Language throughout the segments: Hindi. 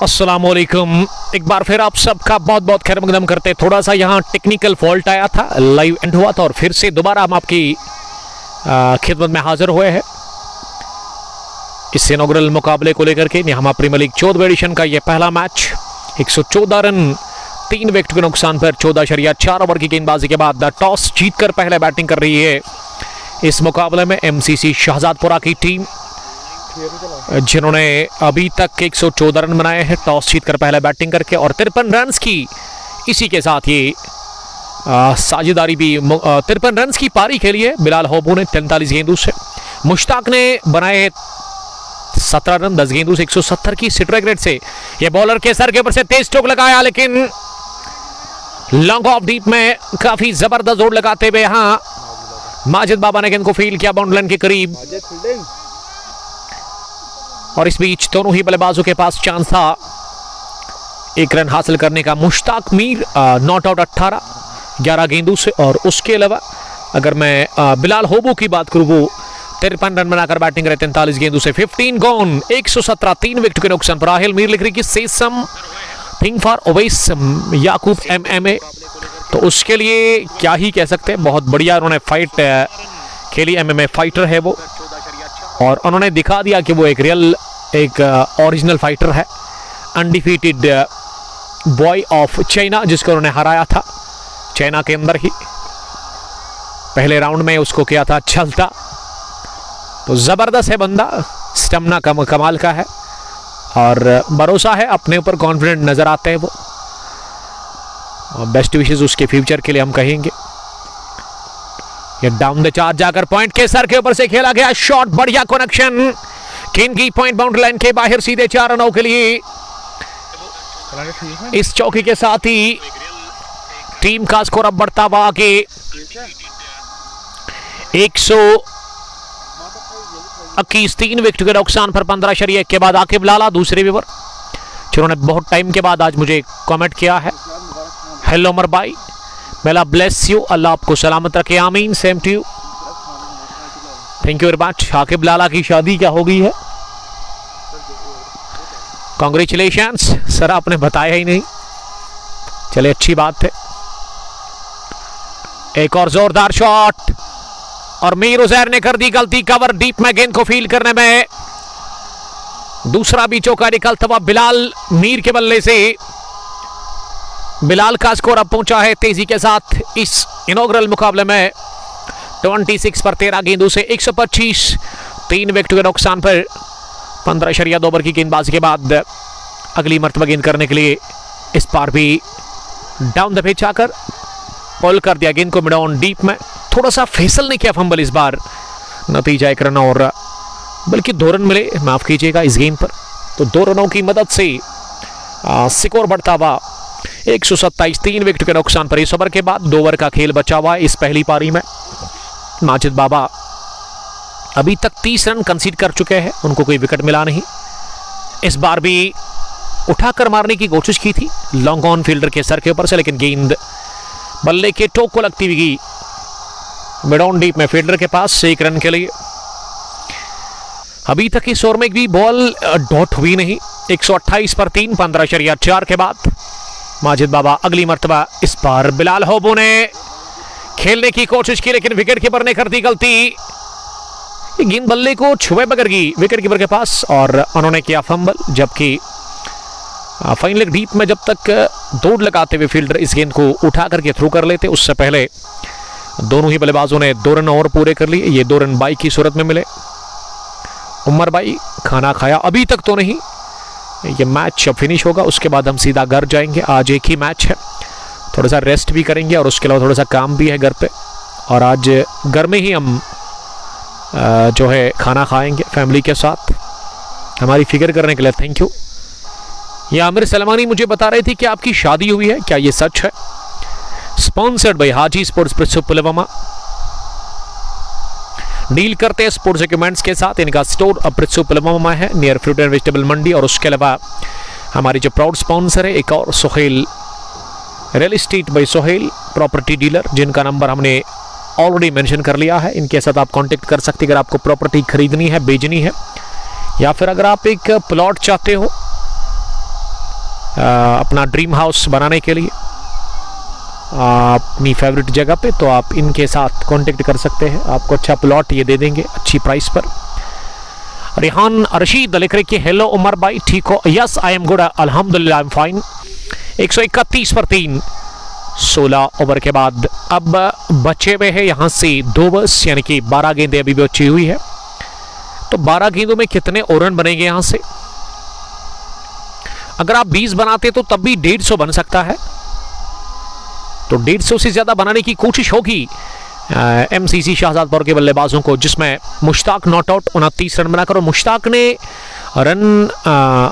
अस्सलामुअलैकुम। एक बार फिर आप सबका बहुत बहुत खैर मकदम करते। थोड़ा सा यहाँ टेक्निकल फॉल्ट आया था, लाइव एंड हुआ था और फिर से दोबारा हम आपकी खिदमत में हाजिर हुए हैं इस इनॉग्रल मुकाबले को लेकर के। यहाँ प्रीमियर लीग 14वें एडिशन का ये पहला मैच 114 रन 3 विकेट के नुकसान पर 14.4 ओवर की गेंदबाजी के बाद टॉस जीतकर पहले बैटिंग कर रही है इस मुकाबले में एमसीसी शाहजादपुरा की टीम, जिन्होंने अभी तक 114 रन बनाए हैं टॉस जीतकर पहले बैटिंग करके और 53 रन की इसी के साथ ये साझेदारी भी 53 रन की पारी खेली है बिलाल होबू ने 43 गेंदों से। मुश्ताक ने बनाए 17 रन 10 गेंदों से 170 की स्ट्राइक रेट से। ये बॉलर के सर के ऊपर से तेज स्ट्रोक लगाया, लेकिन लॉन्ग ऑफ डीप में काफी जबरदस्त जोड़ लगाते हुए यहाँ माजिद बाबा ने गेंद को फील्ड किया बाउंड्री लाइन के करीब और इस बीच दोनों ही बल्लेबाजों के पास चांस था एक रन हासिल करने का। मुश्ताक मीर नॉट आउट 11 गेंदों से और उसके अलावा अगर मैं बिलाल होबू की बात करूं वो 53 रन बनाकर बैटिंग करे 43 गेंदों से। 15 गॉन 117 3 विकेट के नुकसान पर। राहिल मीर लिख रही कि से something for Owais Yaqoob MMA, तो उसके लिए क्या ही कह सकते हैं। बहुत बढ़िया उन्होंने फाइट खेली, MMA फाइटर है वो और उन्होंने दिखा दिया कि वो एक रियल एक ओरिजिनल फाइटर है। अनडिफीटेड बॉय ऑफ चाइना जिसको उन्होंने हराया था चाइना के अंदर ही पहले राउंड में, उसको किया था चलता। तो जबरदस्त है बंदा, स्टेमिना कमाल का है और भरोसा है अपने ऊपर, कॉन्फिडेंट नजर आते हैं वो। बेस्ट विशेस उसके फ्यूचर के लिए हम कहेंगे। ये डाउन द चार्ज जाकर पॉइंट के सर के ऊपर से खेला गया शॉट, बढ़िया कनेक्शन किन की पॉइंट बाउंड्री लाइन के बाहर सीधे 4 रनों के लिए। इस चौकी के साथ ही टीम का स्कोर अब बढ़ता हुआ आगे 121 3 विकेट के नुकसान पर 15.1 के बाद आकिब लाला दूसरे ओवर, जिन्होंने बहुत टाइम के बाद आज मुझे कमेंट किया है। हेलो उमर भाई, मेला ब्लेस यू, अल्लाह आपको सलामत रखे, आमीन। Same to you, thank you very much. Aqib Lala की शादी क्या हो गई है? कांग्रेचुलेशंस सर, आपने बताया ही नहीं, चले अच्छी बात है। एक और जोरदार शॉट और मीर उजैर ने कर दी गलती, कवर डीप में गेंद को फील्ड करने में। दूसरा भी चौका निकलता हुआ बिलाल मीर के बल्ले से। बिलाल का स्कोर अब पहुंचा है तेजी के साथ इस इनॉग्रल मुकाबले में 26 पर 13 गेंदों से 125 3 विकेट के नुकसान पर 15.2 ओवर की गेंदबाजी के बाद अगली मर्तबा गेंद करने के लिए इस बार भी डाउन द पिच आकर पुल कर दिया गेंद को मिड ऑन डीप में। थोड़ा सा फैसल ने किया फंबल इस बार, नतीजा 1 रन और बल्कि 2 रन मिले, माफ कीजिएगा इस गेंद पर। तो 2 रनों की मदद से स्कोर बढ़ता हुआ 127 3 विकेट के नुकसान पर। इस ओवर के बाद 2 ओवर का खेल बचा हुआ है इस पहली पारी में। माजिद बाबा अभी तक 30 रन कंसीड कर चुके हैं, उनको कोई विकेट मिला नहीं। इस बार भी उठाकर मारने की कोशिश की थी लॉन्ग ऑन फील्डर के सर के ऊपर से, लेकिन गेंद बल्ले के टोक को लगती हुई मिड ऑन डीप में फील्डर के पास से 1 रन के लिए। अभी तक इस ओवर में भी बॉल डॉट हुई नहीं। 128 पर 3 15.4 के बाद माजिद बाबा अगली मर्तबा इस बार बिलाल होबू ने खेलने की कोशिश की, लेकिन विकेट कीपर ने कर दी गलती। गेंद बल्ले को छुए बगैर गई विकेट कीपर के पास और उन्होंने किया फंबल, जबकि फाइन लेग डीप में जब तक दौड़ लगाते हुए फील्डर इस गेंद को उठा करके थ्रो कर लेते, उससे पहले दोनों ही बल्लेबाजों ने 2 रन और पूरे कर लिए। ये 2 रन बाई की सूरत में मिले। उमर भाई खाना खाया? अभी तक तो नहीं, ये मैच जब फिनिश होगा उसके बाद हम सीधा घर जाएंगे। आज एक ही मैच है, थोड़ा सा रेस्ट भी करेंगे और उसके अलावा थोड़ा सा काम भी है घर पे, और आज घर में ही हम जो है खाना खाएंगे फैमिली के साथ। हमारी फिक्र करने के लिए थैंक यू। ये आमिर सलमानी मुझे बता रहे थे कि आपकी शादी हुई है, क्या ये सच है? Sponsored by Haji sports principal Pulwama, deal करते हैं स्पोर्ट्स इक्विपमेंट्स के साथ। इनका स्टोर अमृतसर पुलवामा है नियर फ्रूट एंड वेजिटेबल मंडी, और उसके अलावा हमारे जो प्राउड स्पॉन्सर है एक और Sohail real estate by Sohail property dealer, जिनका नंबर हमने ऑलरेडी मेंशन कर लिया है। इनके साथ आप कांटेक्ट कर सकते हैं अगर आपको प्रॉपर्टी खरीदनी है, बेचनी है, या फिर अगर आप एक प्लॉट चाहते हो अपना ड्रीम हाउस बनाने के लिए अपनी फेवरेट जगह पे, तो आप इनके साथ कांटेक्ट कर सकते हैं। आपको अच्छा प्लॉट ये दे देंगे अच्छी प्राइस पर। रेहान रशीद लिख रहे कि हेलो उमर भाई, ठीक हो? यस आई एम गुड, अल्हम्दुलिल्लाह आई एम फाइन। 131 पर 3, 16 ओवर के बाद अब बचे हुए हैं यहाँ से 2 बस, यानी कि 12 गेंदें अभी भी बची हुई है। तो 12 गेंदों में कितने और रन बनेंगे यहाँ से? अगर आप 20 बनाते तो तब भी 150 बन सकता है, तो 150 से ज्यादा बनाने की कोशिश होगी एमसीसी शाहजादपुर के बल्लेबाजों को, जिसमें मुश्ताक नॉट आउट 29 रन बनाकर, और मुश्ताक ने रन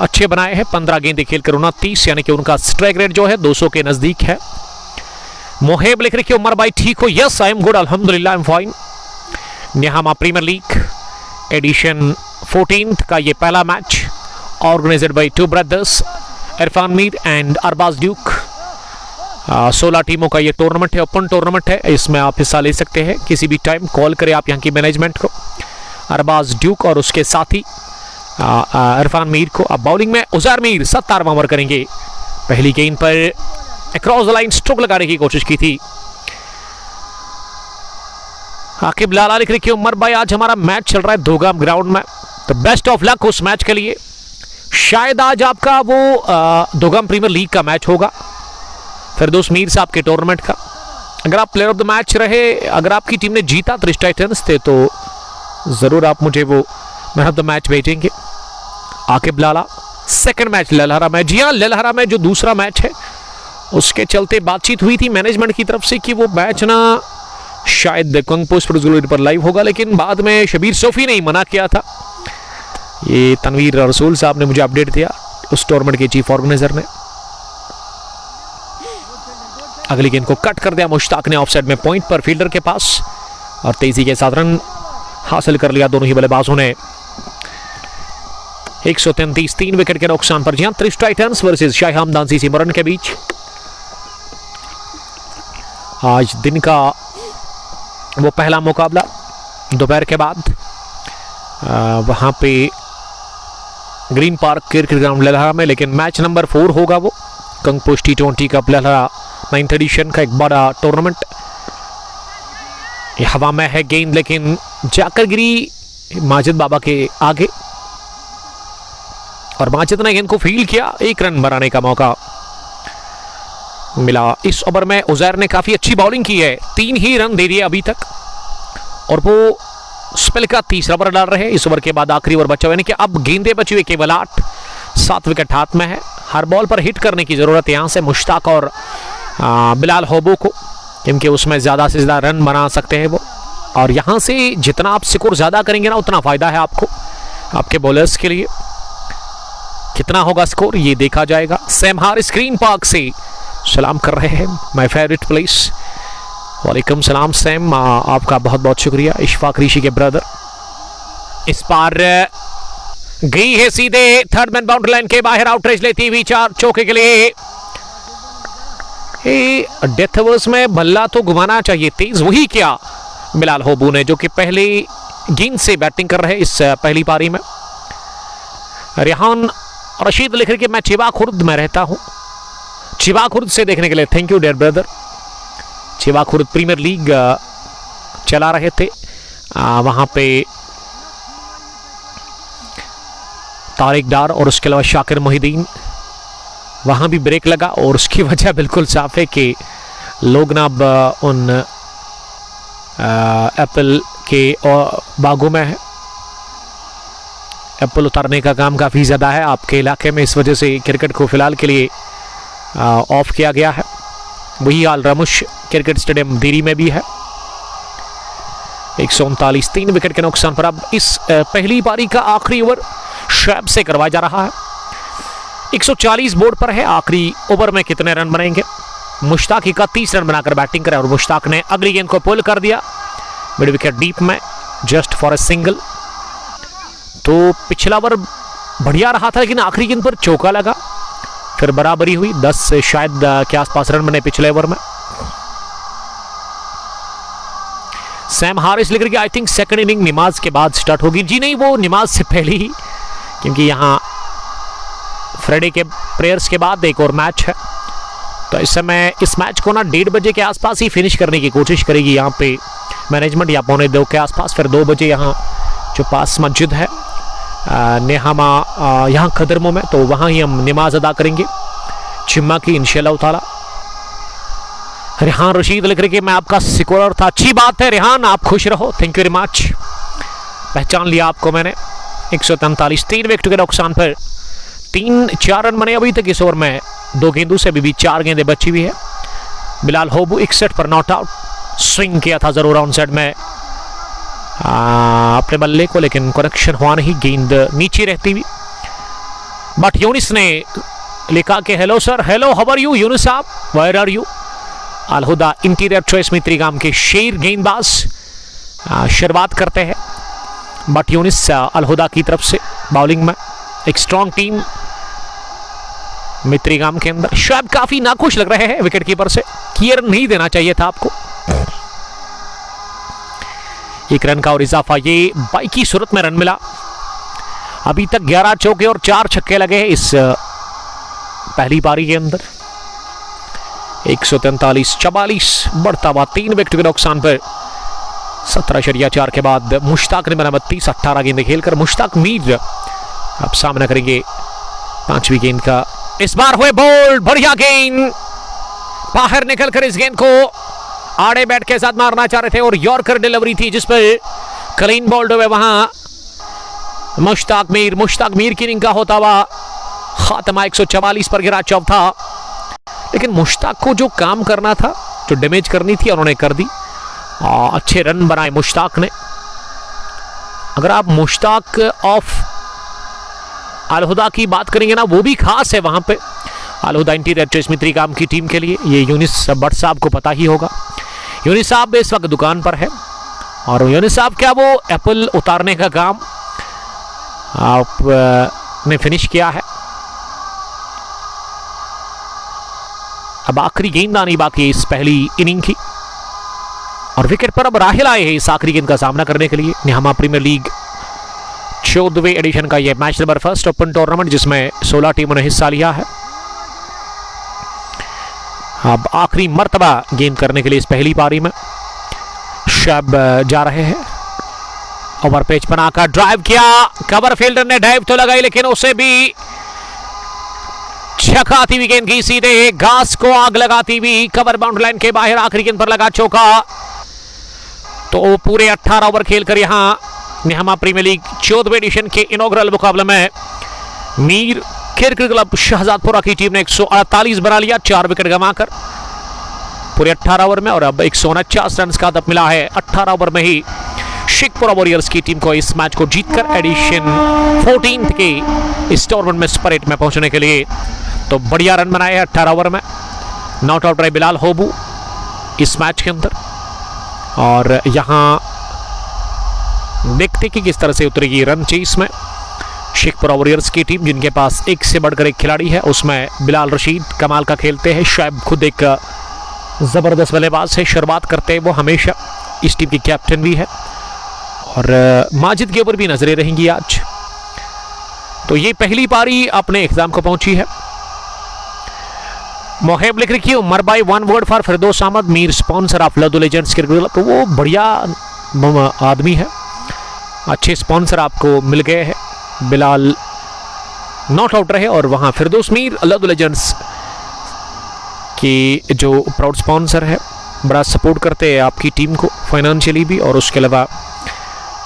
अच्छे बनाए हैं, 15 गेंदें खेलकर 29, यानी कि उनका स्ट्राइक रेट जो है 200 के नजदीक है। मोहेब लिख रहे कि उमर भाई ठीक हो? यस आई एम गुड, अल्हम्दुलिल्लाह I am fine. Nihama premier league edition 14 का ये पहला match organized by 2 brothers Irfan Mir and Arbaz Duke. 16 टीमों का ये टूर्नामेंट है, ओपन टूर्नामेंट है, इसमें आप हिस्सा ले सकते हैं किसी भी टाइम। कॉल करें आप यहाँ की मैनेजमेंट को, अरबाज ड्यूक और उसके साथी इरफान मीर को। अब बॉलिंग में उजैर मीर 17वां ओवर करेंगे। पहली गेंद पर अक्रॉस द लाइन स्ट्रोक लगाने की कोशिश की थी। आकिब लाला लिख रहे कि उमर भाई आज हमारा मैच चल रहा है दोगाम ग्राउंड में, तो बेस्ट ऑफ लक उस मैच के लिए। शायद आज आपका वो दोगाम प्रीमियर लीग का मैच होगा, फिरदौस मीर साहब के टूर्नामेंट का। अगर आप प्लेयर ऑफ द मैच रहे, अगर आपकी टीम ने जीता, त्रिश टाइटंस थे, तो जरूर आप मुझे वो मैन ऑफ द मैच भेजेंगे। आकिब लाला सेकंड मैच ललहरा में, जी हाँ ललहरा में जो दूसरा मैच है उसके चलते बातचीत हुई थी मैनेजमेंट की तरफ से कि वो मैच ना शायद कंगपोस्ट पर लाइव होगा, लेकिन बाद में शबीर सोफी ने ही मना किया था। ये तनवीर रसूल साहब ने मुझे अपडेट दिया, उस टूर्नामेंट के चीफ ऑर्गेनाइजर ने। अगली गेंद को कट कर दिया मुश्ताक ने ऑफसाइड में पॉइंट पर फील्डर के पास, और तेजी के साथ रन हासिल कर लिया दोनों ही बल्लेबाजों ने। 133 3 विकेट के नुकसान पर। जी हां, Trish Titans versus Shah Hamdan CC Maran के बीच आज दिन का वो पहला मुकाबला दोपहर के बाद वहां पे ग्रीन पार्क क्रिकेट ग्राउंड ललहरा में, लेकिन मैच नंबर 4 होगा वो कंगपोस्ट T20 कप ललहरा 9th एडिशन का एक बड़ा टूर्नामेंट। हवा में है गेंद, लेकिन जाकर गिरी माजिद बाबा के आगे, और माजिद ने गेंद को फील्ड किया। 1 रन बनाने का मौका मिला। इस ओवर में उजैर ने काफी अच्छी बॉलिंग की है, 3 ही रन दे दिए अभी तक, और वो स्पेल का तीसरा ओवर डाल रहे हैं। इस ओवर के बाद आखिरी ओवर बचा हुआ, यानी कि अब गेंदें बची हुई केवल 8, 7 विकेट हाथ में है। हर बॉल पर हिट करने की जरूरत है यहां से मुश्ताक और बिलाल होबो को, क्योंकि उसमें ज्यादा से ज्यादा रन बना सकते हैं वो, और यहां से जितना आप स्कोर ज्यादा करेंगे ना उतना फायदा है आपको, आपके बॉलर्स के लिए। कितना होगा स्कोर ये देखा जाएगा। सैम हारिस ग्रीन पार्क से सलाम कर रहे हैं, माय फेवरेट प्लेस। वालेकुम सलाम सैम, आपका बहुत बहुत शुक्रिया। इशफाक ऋषि के ब्रदर। इस बार गई है सीधे थर्ड मैन बाउंड्री लाइन के बाहर, आउटरेज लेती हुई 4 चौके के लिए। डेथ ओवर्स में बल्ला तो घुमाना चाहिए तेज, वही क्या बिलाल होबू ने, जो कि पहली गेंद से बैटिंग कर रहे इस पहली पारी में। रेहान रशीद लिख रहे कि मैं चिवा खुर्द में रहता हूं। चिवा खुर्द से देखने के लिए thank you dear brother. Chiwa Khurd premier league चला रहे थे, वहां पे तारिक डार और उसके अलावा शाकिर मोहिदीन, वहां भी ब्रेक लगा, और उसकी वजह बिल्कुल साफ है कि लोग ना अब उन एप्पल के बागों में है। एप्पल उतारने का काम काफ़ी ज़्यादा है आपके इलाके में, इस वजह से क्रिकेट को फिलहाल के लिए ऑफ किया गया है। वही हाल रामुश क्रिकेट स्टेडियम दिल्ली में भी है। 139 3 विकेट के नुकसान पर अब इस पहली पारी का आखिरी ओवर शैब से करवाया जा रहा है। 140 बोर्ड पर है। आखिरी ओवर में कितने रन बनेंगे? मुश्ताक 31 रन बनाकर बैटिंग करे, और मुश्ताक ने अगली गेंद को पुल कर दिया मिड विकेट डीप में, जस्ट फॉर ए सिंगल। तो पिछला ओवर बढ़िया रहा था, लेकिन आखिरी गेंद पर चौका लगा, फिर बराबरी हुई। 10 से शायद के आसपास रन बने पिछले ओवर में। सैम हारिस लिख रहे आई थिंक सेकंड इनिंग नमाज के बाद स्टार्ट होगी। जी नहीं, वो नमाज से पहले ही, क्योंकि यहाँ फ्राइडे के प्रेयर्स के बाद एक और मैच है। तो इस समय इस मैच को ना 1:30 बजे के आसपास ही फिनिश करने की कोशिश करेगी यहाँ पे मैनेजमेंट, या 1:45 के आसपास। फिर 2 बजे यहाँ जो पास मस्जिद है नेहामा यहाँ खदरमो में, तो वहाँ ही हम नमाज अदा करेंगे जुम्मा की इंशाल्लाह ताला। रेहान रशीद लिख रहे कि मैं आपका स्कोरर था। अच्छी बात है रेहान, आप खुश रहो, थैंक यू वेरी मच, पहचान लिया आपको मैंने। 143 3 विकेट के नुकसान पर 3-4 रन बने अभी तक इस ओवर में। 2 गेंदों से अभी भी 4 गेंदें बची हुई है। बिलाल होबू 61 पर नॉट आउट, स्विंग किया था जरूर ऑन साइड में अपने बल्ले को, लेकिन कनेक्शन हुआ नहीं, गेंद नीचे रहती हुई। बट यूनिस ने लिखा कि hello sir, hello how are you Younis साहब, where are you. Alhuda interior choice Mitrigam के शेर गेंदबाज शुरुआत करते हैं। बट यूनिस अलहुदा की तरफ से बॉलिंग में एक स्ट्रॉन्ग टीम मित्रीगाम के अंदर। शोएब काफी नाखुश लग रहे हैं विकेट कीपर से, क्लियर नहीं देना चाहिए था आपको। 1 रन का और इजाफा, ये 22 की सूरत में रन मिला। अभी तक 11 चौके और 4 छक्के लगे हैं इस पहली पारी के अंदर। 143-44 बढ़ता हुआ 3 विकेट के नुकसान पर 17.4 के बाद मुश्ताक ने बना 32, 18 गेंदें खेलकर। मुश्ताक मीर अब सामना करेंगे 5वीं गेंद का। इस बार हुए बोल्ड, बढ़िया गेंद, बाहर निकलकर इस गेंद को आड़े बैट के साथ मारना चाह रहे थे और यॉर्कर डिलीवरी थी जिस पर क्लीन बोल्ड हुए वहां मुश्ताक मीर की इनिंग का होता हुआ खात्मा। 144 पर गिरा चौथा, लेकिन मुश्ताक को जो काम करना था, जो डैमेज करनी थी, उन्होंने कर दी। अच्छे रन बनाए मुश्ताक ने। अगर आप मुश्ताक ऑफ अलहुदा की बात करेंगे ना, वो भी खास है वहां पे अलहुदा इंटीरियर चॉइस मित्रीगाम की टीम के लिए। ये यूनिस भट्ट साहब को पता ही होगा। यूनिस साहब इस वक्त दुकान पर है और यूनिस साहब क्या वो एप्पल उतारने का काम आपने फिनिश किया है। अब आखिरी गेंद आनी बाकी इस पहली इनिंग की और विकेट पर अब राहिल आए हैं इस आखिरी गेंद का सामना करने के लिए। निहामा प्रीमियर लीग 14वें एडिशन का यह match number first open tournament जिसमें 16 टीमों ने हिस्सा लिया है। अब आखिरी मर्तबा गेंद करने के लिए इस पहली पारी में शब जा रहे हैं। ओवर पेच बनाकर ड्राइव किया, कवर फील्डर ने ड्राइव तो लगाई लेकिन उसे भी छकाती हुई गेंद की सीधे घास को आग लगाती हुई कवर बाउंड्री लाइन के बाहर। आखिरी गेंद पर लगा चौका। तो पूरे 18 ओवर खेलकर यहां निहामा प्रीमियर लीग 14वें एडिशन के इनॉग्रल मुकाबले में मीर क्रिकेट क्लब शहजादपुरा की टीम ने 148 बना लिया 4 विकेट गंवाकर पूरे 18 ओवर में। और अब 149 रन का दब मिला है 18 ओवर में ही शेखपुरा वॉरियर्स की टीम को इस मैच को जीतकर एडिशन 14 के इस टूर्नामेंट में सुपर 8 में पहुंचने के लिए। तो बढ़िया रन बनाए हैं 18 ओवर में। नॉट आउट रहे बिलाल होबू इस मैच के अंदर। और यहां देखते कि किस तरह से उतरेगी रन चेस में शेखपुरा वॉरियर्स की टीम, जिनके पास एक से बढ़कर एक खिलाड़ी है। उसमें बिलाल रशीद कमाल का खेलते हैं, शोएब खुद एक जबरदस्त बल्लेबाज है, शुरुआत करते हैं वो हमेशा, इस टीम की कैप्टन भी है। और माजिद के ऊपर भी नजरें रहेंगी आज। तो ये पहली पारी अपने एग्जाम को पहुंची है। मोहेब लिख रखी उमर भाई 1 word for Firdous Ahmad Mir sponsor of Ladu legends cricket club. तो वो बढ़िया आदमी है, अच्छे स्पॉन्सर आपको मिल गए हैं। बिलाल नॉट आउट रहे और वहां फिरदौस मीर लदु लेजेंड्स की जो प्राउड स्पॉन्सर है, बड़ा सपोर्ट करते हैं आपकी टीम को फाइनेंशियली भी, और उसके अलावा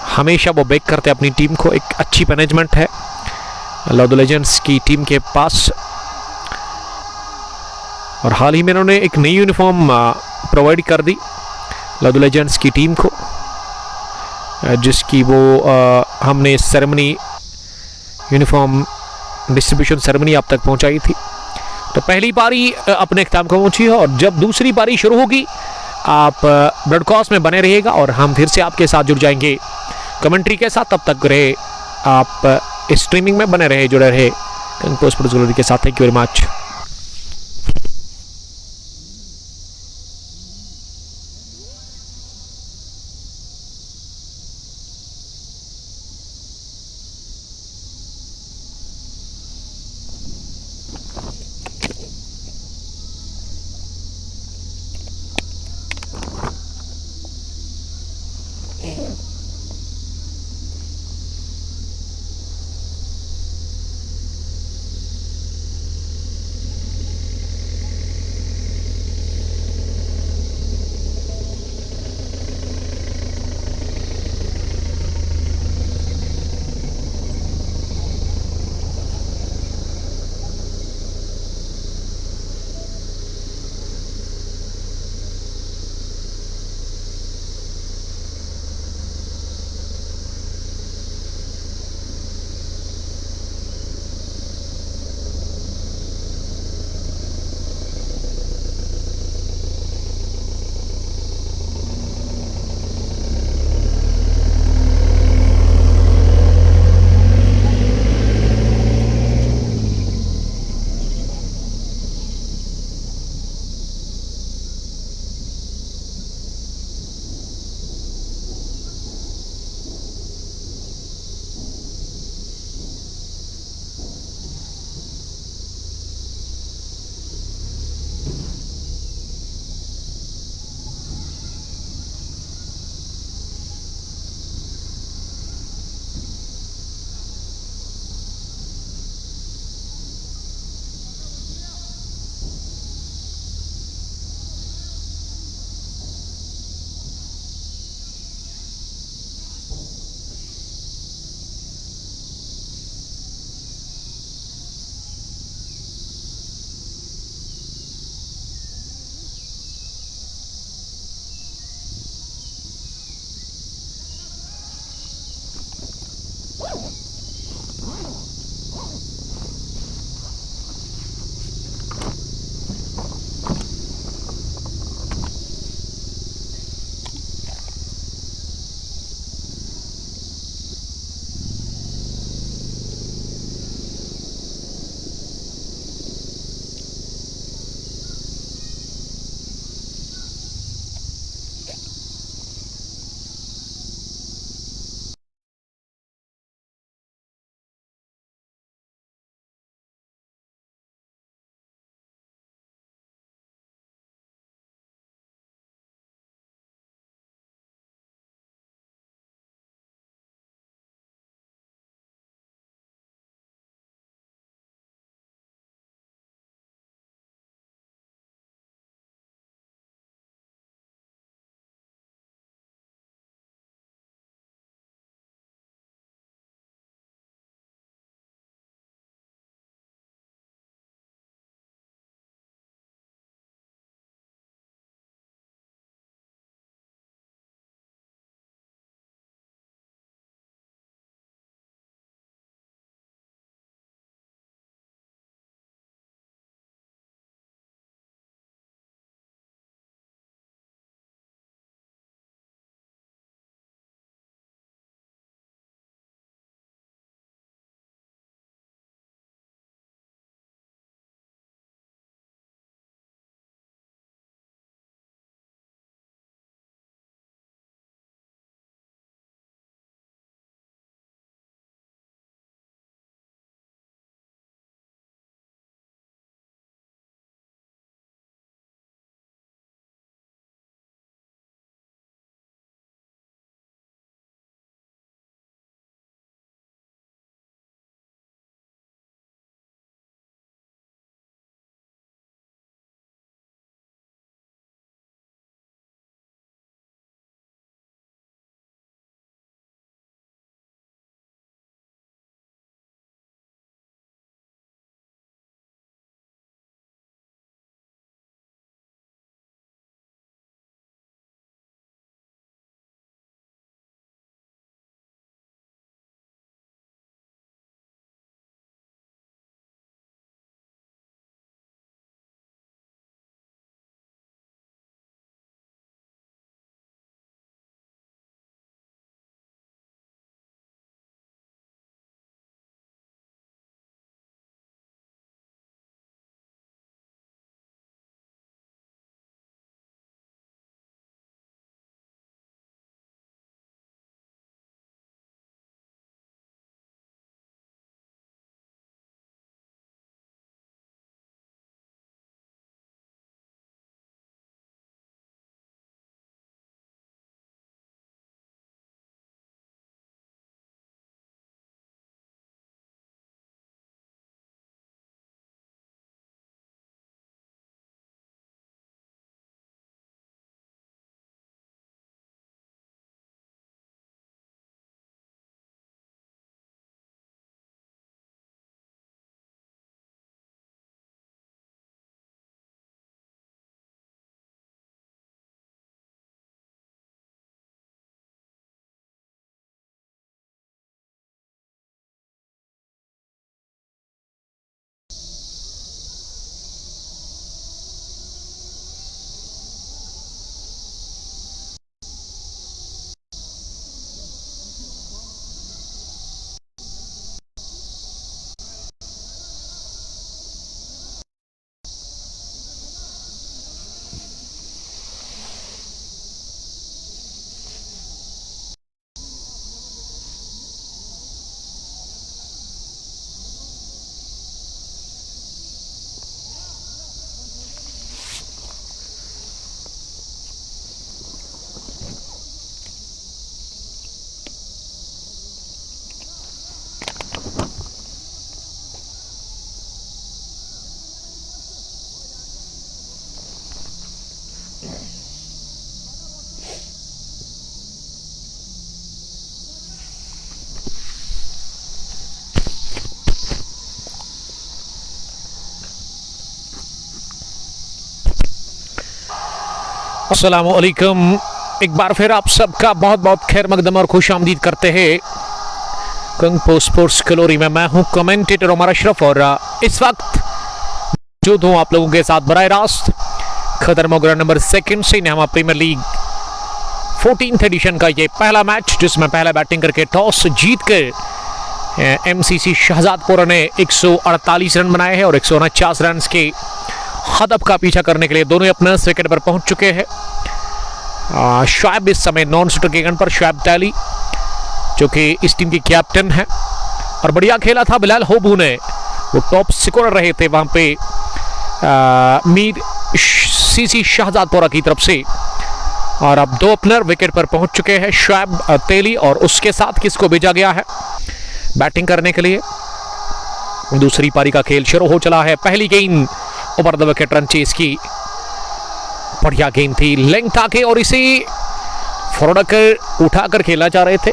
हमेशा वो बैक करते हैं अपनी टीम को। एक अच्छी मैनेजमेंट है लदु लेजेंड्स की टीम के पास। और हाल ही में उन्होंने एक नई यूनिफॉर्म प्रोवाइड कर दी लदु लेजेंड्स की टीम को, जिसकी वो हमने सेरेमनी यूनिफॉर्म डिस्ट्रीब्यूशन सेरेमनी आप तक पहुंचाई थी। तो पहली पारी अपने इख्तिताम को पहुंची है और जब दूसरी पारी शुरू होगी आप ब्रॉडकास्ट में बने रहिएगा और हम फिर से आपके साथ जुड़ जाएंगे कमेंट्री के साथ। तब तक रहे आप स्ट्रीमिंग में बने रहे, जुड़े रहे पोस्ट के साथ। Thank you very much. अस्सलाम वालेकुम। एक बार फिर आप सबका बहुत बहुत खैर मकदम और खुश आमदीद करते हैं कंगपो स्पोर्ट्स कलोरी में। मैं हूं कमेंटेटर उमर अशरफ और इस वक्त मौजूद हूं आप लोगों के साथ बराह रास्त खतर मोगरा नंबर 2 से Nyama premiere league 14th addition का ये पहला मैच, जिसमें पहला बैटिंग करके टॉस जीतकर एमसीसी शहजादपुर ने 148 रन बनाए हैं और 149 रन के हदफ का पीछा करने के लिए दोनों अपने विकेट पर पहुंच चुके हैं। शुएब इस समय नॉन शूटर के गन पर, शुएब तैली जो कि इस टीम के कैप्टन है और बढ़िया खेला था। बिलाल होबू ने वो टॉप स्कोरर रहे थे वहां पे मीर सीसी शहजादपुरा की तरफ से। और अब दो ओपनर विकेट पर पहुंच चुके हैं, शुएब तैली और उसके साथ किसको भेजा गया है बैटिंग करने के लिए। दूसरी पारी का खेल शुरू हो चला है। पहली गेंद over the wicket run chase की, बढ़िया गेंद थी, लेंथ आके और इसे फॉरवर्ड उठाकर खेला जा रहे थे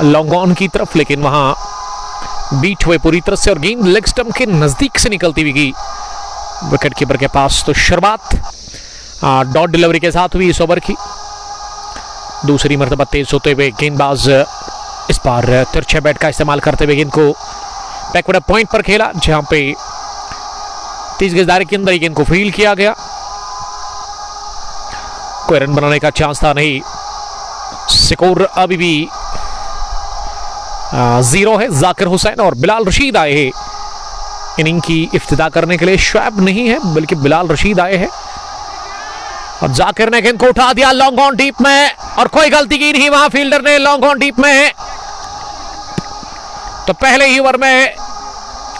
लॉन्ग ऑन की तरफ, लेकिन वहां बीट हुए पूरी तरह से और गेंद लेग स्टंप के नजदीक से निकलती हुई गई विकेट कीपर के पास। तो शुरुआत डॉट डिलीवरी के साथ हुई इस ओवर की। दूसरी मर्तबा तेज होते हुए गेंदबाज इस बार तिरछे बैट का इस्तेमाल करते हुए गेंद को बैकवर्ड पॉइंट पर खेला, जहां पे 30 गज दायरे के अंदर गेंद को फील्ड किया गया। कोई रन बनाने का चांस था नहीं। स्कोर अभी भी 0 है। जाकिर हुसैन और बिलाल रशीद आए हैं इनिंग की इफ्तिदा करने के लिए। शुएब नहीं है बल्कि बिलाल रशीद आए हैं और जाकिर ने गेंद को उठा दिया लॉन्ग ऑन डीप में और कोई गलती की नहीं वहां फील्डर ने। लॉन्ग ऑन डीप में तो पहले ही ओवर में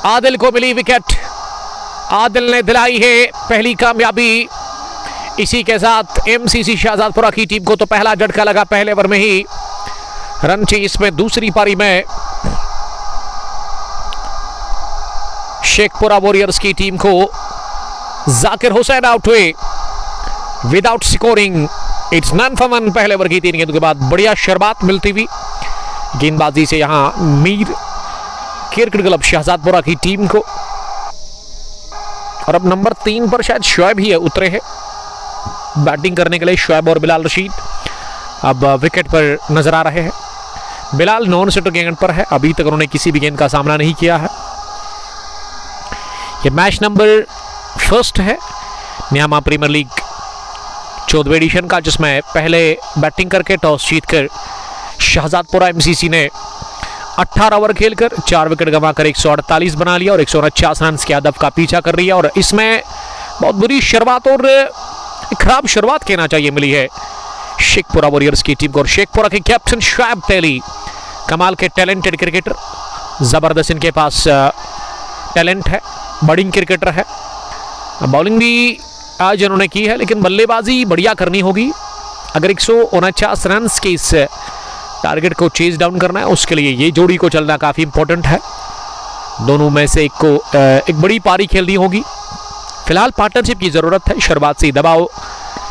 आदिल को मिली विकेट। आदिल ने दिलाई है पहली कामयाबी। इसी के साथ एमसीसी शहजादपुरा की टीम को तो पहला झटका लगा पहले ओवर में ही रन चेस में। दूसरी पारी में शेखपुरा वॉरियर्स की टीम को जाकिर हुसैन आउट हुए without scoring. It's none for one. पहले ओवर की 3 गेंदों के बाद बढ़िया शुरुआत मिलती हुई गेंदबाजी से यहां मीर क्रिकेट क्लब शहजादपुरा की टीम को। और अब नंबर 3 पर शायद शुएब ही है उतरे हैं बैटिंग करने के लिए। शुएब और बिलाल रशीद अब विकेट पर नजर आ रहे हैं। बिलाल नॉन शूटर के गेंद पर है, अभी तक उन्होंने किसी भी गेंद का सामना नहीं किया है। यह मैच नंबर 1 है न्यामा प्रीमियर लीग 14वें एडिशन का, जिसमें पहले बैटिंग करके टॉस जीतकर शहजादपुरा एमसीसी ने 18 ओवर खेलकर 4 विकेट गंवाकर 148 बना लिया और 149 रन के हदफ का पीछा कर रही है। और इसमें बहुत बुरी शुरुआत और खराब शुरुआत कहना चाहिए मिली है शेखपुरा वॉरियर्स की टीम को। और शेखपुरा के कैप्टन शुएब तैली कमाल के टैलेंटेड क्रिकेटर, जबरदस्त इनके पास टैलेंट है, बॉलिंग क्रिकेटर है। बॉलिंग भी आज इन्होंने की है, लेकिन बल्लेबाजी बढ़िया करनी होगी अगर 149 रन के इस टारगेट को चेज डाउन करना है। उसके लिए ये जोड़ी को चलना काफी इंपॉर्टेंट है। दोनों में से एक को एक बड़ी पारी खेलनी होगी। फिलहाल पार्टनरशिप की जरूरत है। शुरुआत से दबाव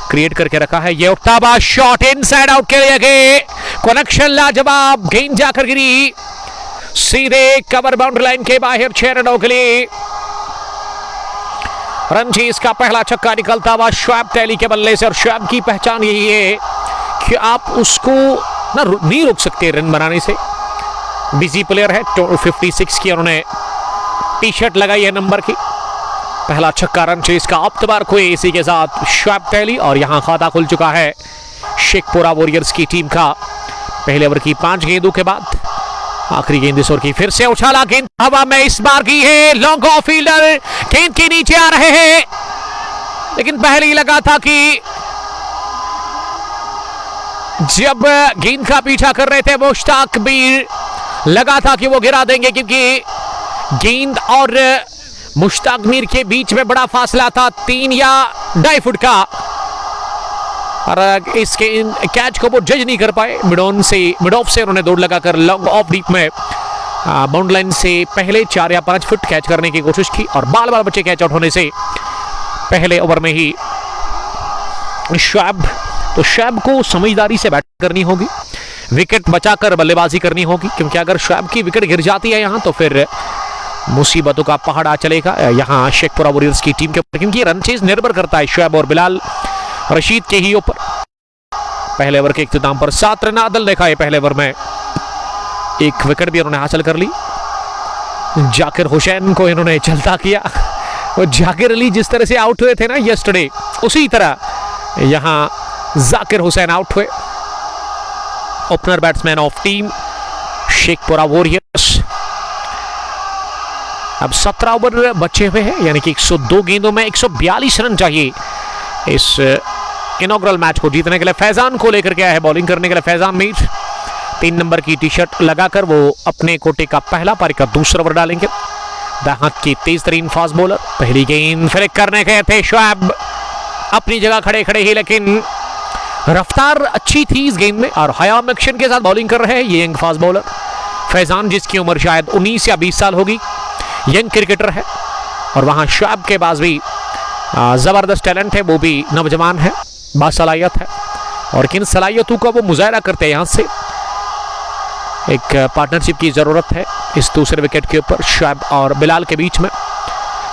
क्रिएट करके रखा है। ये उठता हुआ शॉट इनसाइड आउट के लिए कनेक्शन लाजवाब, गेंद जाकर गिरी सीधे कवर बाउंड्री लाइन के बाहर 6 रनों के लिए। रनचेज का पहला छक्का निकलता हुआ शुएब तैली के बल्ले से। और शुएब की पहचान यही है कि आप उसको ना नहीं रोक सकते रन बनाने से। बिजी प्लेयर है, 56 की उन्होंने टी शर्ट लगाई है नंबर की। पहला छक्का रन चेस का अख्तबार हुए इसी के साथ शुएब तैली। और यहां खाता खुल चुका है शेखपुरा वॉरियर्स की टीम का। पहले ओवर की 5 गेंदों के बाद आखिरी गेंद इस ओवर की फिर से उछाला, गेंद हवा में इस बार की है। लॉन्ग ऑफ फील्डर गेंद के नीचे आ रहे हैं, लेकिन पहले ही लगा था कि जब गेंद का पीछा कर रहे थे मुश्ताक मीर, लगा था कि वो गिरा देंगे, क्योंकि गेंद और मुश्ताक मीर के बीच में बड़ा फासला था 3 या 2.5 फुट का। और इसके कैच को वो जज नहीं कर पाए। मिड ऑफ से उन्होंने दौड़ लगाकर लॉन्ग ऑफ डीप में बाउंड्री लाइन से पहले 4 या 5 फुट कैच करने की कोशिश की और बाल बाल बच्चे कैच आउट होने से पहले ओवर में ही शुएब को समझदारी से बैटिंग करनी होगी, विकेट बचाकर बल्लेबाजी करनी होगी, क्योंकि अगर शुएब की विकेट गिर जाती है यहां तो फिर मुसीबतों का पहाड़ चलेगा यहाँ शेखपुरा वॉरियर्स की टीम के ऊपर, क्योंकि रन चेज निर्भर करता है शुएब और बिलाल रशीद के ही ऊपर। पहले ओवर के इख्तिताम पर 7 रन आदल देखा है। पहले ओवर में 1 विकेट भी उन्होंने हासिल कर ली। जाकिर हुसैन को इन्होंने चलता किया और जाकिर अली जिस तरह से आउट हुए थे ना यस्टरडे, उसी तरह यहां जाकिर हुसैन आउट हुए। Opener batsman of team Shekhpura warriors. अब 17 ओवर बचे हुए हैं, यानी कि 102 गेंदों में 142 रन चाहिए इस इनॉग्रल मैच को जीतने के लिए। फैजान को लेकर के आया है बॉलिंग करने के लिए फैजान मीर। 3 नंबर की टी शर्ट लगाकर वो अपने कोटे का पहला पारी का दूसरा ओवर डालेंगे। दाहक की तेज तरीन फास्ट बॉलर। पहली गेंद फ्लिक करने गए थे शुएब अपनी जगह खड़े खड़े ही, लेकिन रफ्तार अच्छी थी इस गेंद में और हयाम एक्शन के साथ बॉलिंग कर रहे हैं ये यंग फास्ट बॉलर फैजान, जिसकी उम्र शायद 19 या 20 साल होगी। यंग क्रिकेटर है और वहां शुएब के पास भी जबरदस्त टैलेंट है, वो भी नौजवान है, बासलाहियत है और किन सलाहियतों का वो मुजाहरा करते हैं। यहां से एक पार्टनरशिप की जरूरत है इस दूसरे विकेट के ऊपर शुएब और बिलाल के बीच में।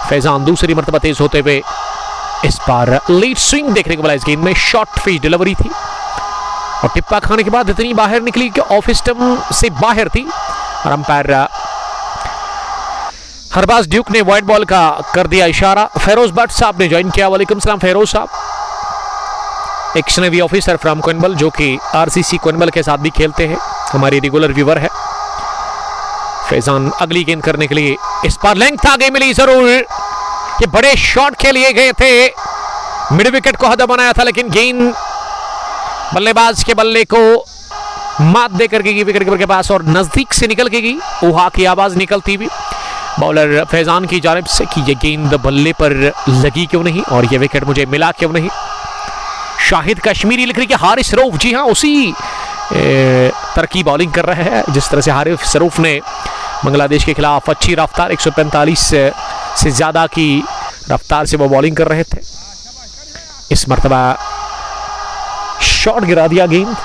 फैजान दूसरी मर्तबा तेज होते हुए इस बार लीड स्विंग देखने को मिला। इस गेंद में शॉर्ट फीस डिलीवरी थी और टिप्पा खाने के बाद इतनी बाहर निकली कि ऑफ स्टंप से बाहर थी और अंपायर हरबाज ड्यूक ने वाइड बॉल का कर दिया इशारा। फेरोज भट्ट साहब ने ज्वाइन किया। वालेकुम सलाम फेरोज साहब, एक्स नेवी ऑफिसर फ्रॉम कोइनबल, जो कि आरसीसी कोइनबल के साथ भी खेलते हैं, हमारी रेगुलर व्यूवर है। फैजान अगली गेंद करने के लिए इस बार लेंथ आगे मिली जरूर। ये बड़े शॉट के लिए गए थे, मिड विकेट को हद बनाया था, लेकिन गेंद बल्लेबाज के बल्ले को मात देकर के विकेट कीपर के पास और नजदीक से निकल के गई। उहा की आवाज निकलती हुई बॉलर फैजान की जानिब से कि ये गेंद बल्ले पर लगी क्यों नहीं और ये विकेट मुझे मिला क्यों नहीं। शाहिद कश्मीरी लिख रही कि हारिस रऊफ, जी हाँ उसी तरह की बॉलिंग कर रहे हैं जिस तरह से हारिस रऊफ ने बांग्लादेश के खिलाफ अच्छी रफ्तार 145 से ज्यादा की रफ्तार से वो बॉलिंग कर रहे थे। इस मर्तबा शॉट गिरा दिया गेंद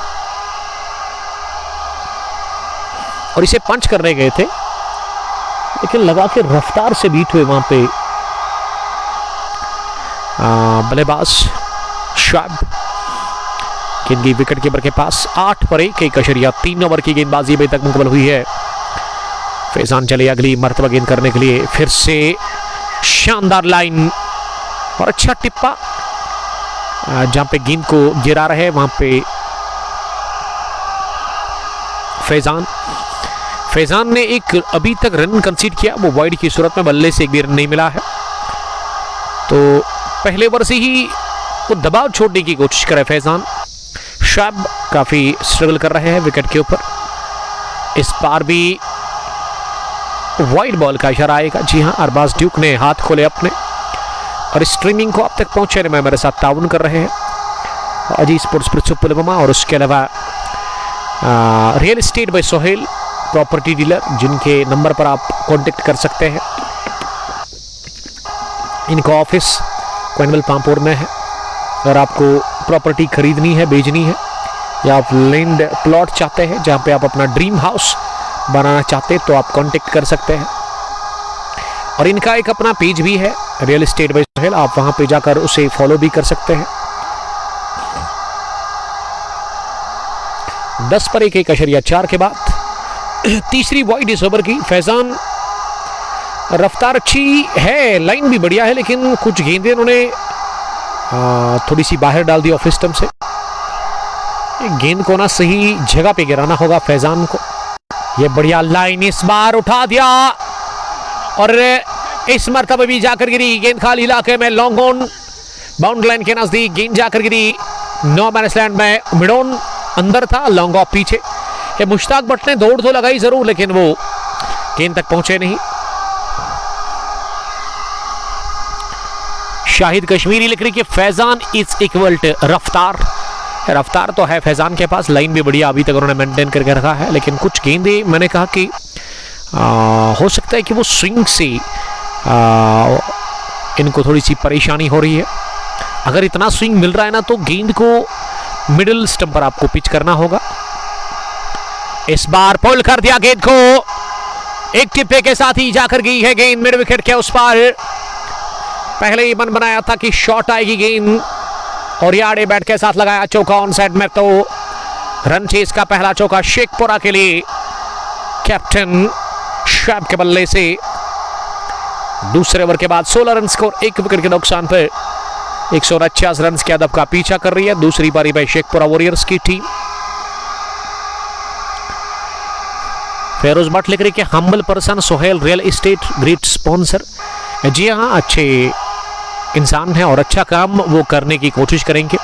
और इसे पंच करने गए थे, लेकिन लगा के रफ्तार से बीट हुए वहां पे बल्लेबाज शुएब। गेंद विकेट कीपर के पास 8 पर 1.3 ओवर की गेंदबाजी अभी तक मुकम्मल हुई है। फैजान चले अगली मर्तबा गेंद करने के लिए, फिर से शानदार लाइन और अच्छा टिप्पा। जहां पे गेंद को गिरा रहे वहां पे फैजान ने एक अभी तक रन कंसीड किया, वो वाइड की सूरत में, बल्ले से एक भी रन नहीं मिला है। तो पहले ओवर से ही वो दबाव छोड़ने की कोशिश करे फैजान। शुएब काफी स्ट्रगल कर रहे हैं विकेट के ऊपर। इस बार भी वाइड बॉल का इशारा आएगा। जी हां, अरबाज ड्यूक ने हाथ खोले अपने और स्ट्रीमिंग को अब तक पहुंचाने में मेरे साथ ताउन कर रहे हैं अजी स्पोर्ट्स पुलवामा और उसके अलावा real estate by Sohail property dealer, जिनके नंबर पर आप कांटेक्ट कर सकते हैं। इनका ऑफिस कोइनबल पामपुर में है। अगर आपको प्रॉपर्टी खरीदनी है, बेचनी है या आप लैंड प्लॉट चाहते हैं जहां पे आप अपना ड्रीम हाउस बनाना चाहते हैं तो आप कांटेक्ट कर सकते हैं। और इनका एक अपना पेज भी है रियल एस्टेट बाय सोहेल, आप वहां पे जाकर उसे फॉलो भी कर सकते हैं। 10 पर 1.4 के बाद तीसरी वाइड इस ओवर की। फैजान रफ्तार अच्छी है, लाइन भी बढ़िया है, लेकिन कुछ गेंदें उन्होंने थोड़ी सी बाहर डाल दी ऑफ स्टंप से। गेंद को ना सही जगह पे गिराना होगा फैजान को। ये बढ़िया लाइन इस बार उठा दिया और इस मरतबा भी जाकर गिरी गेंद खाली इलाके में, लॉन्ग ऑन बाउंड्री लाइन के नजदीक गेंद जाकर गिरी। नो मैन लैंड में मिडोन अंदर था, लॉन्ग ऑफ पीछे। ये मुश्ताक भट्ट ने दौड़ तो लगाई जरूर, लेकिन वो गेंद तक पहुंचे नहीं। शाहिद कश्मीरी लिख रही कि फैजान इज इक्वल टू रफ्तार तो है फैजान के पास, लाइन भी बढ़िया अभी तक उन्होंने मेंटेन करके रखा है, लेकिन कुछ गेंदें मैंने कहा कि हो सकता है कि वो स्विंग से इनको थोड़ी सी परेशानी हो रही है। अगर इतना स्विंग मिल रहा है ना तो गेंद को मिडिल स्टंप पर आपको पिच करना होगा। इस बार पुल कर दिया गेंद को एक टिप्पे के साथ ही जाकर गई है गेंद मिड विकेट के उस पार। पहले ही मन बनाया था कि शॉट आएगी गेंद और यार्डे बैट के साथ लगाया चौका ऑन साइड में, तो रन चेस का पहला चौका शेखपुरा के लिए कैप्टन शैब के बल्ले से। दूसरे ओवर के बाद 16 रन स्कोर, 1 विकेट के नुकसान पर 149 रन के अदब का पीछा कर रही है दूसरी पारी में शेखपुरा वॉरियर्स की टीम। फेरोज भट्ट लिख रही कि humble person Sohail real estate great sponsor. जी हाँ, अच्छे इंसान हैं और अच्छा काम वो करने की कोशिश करेंगे,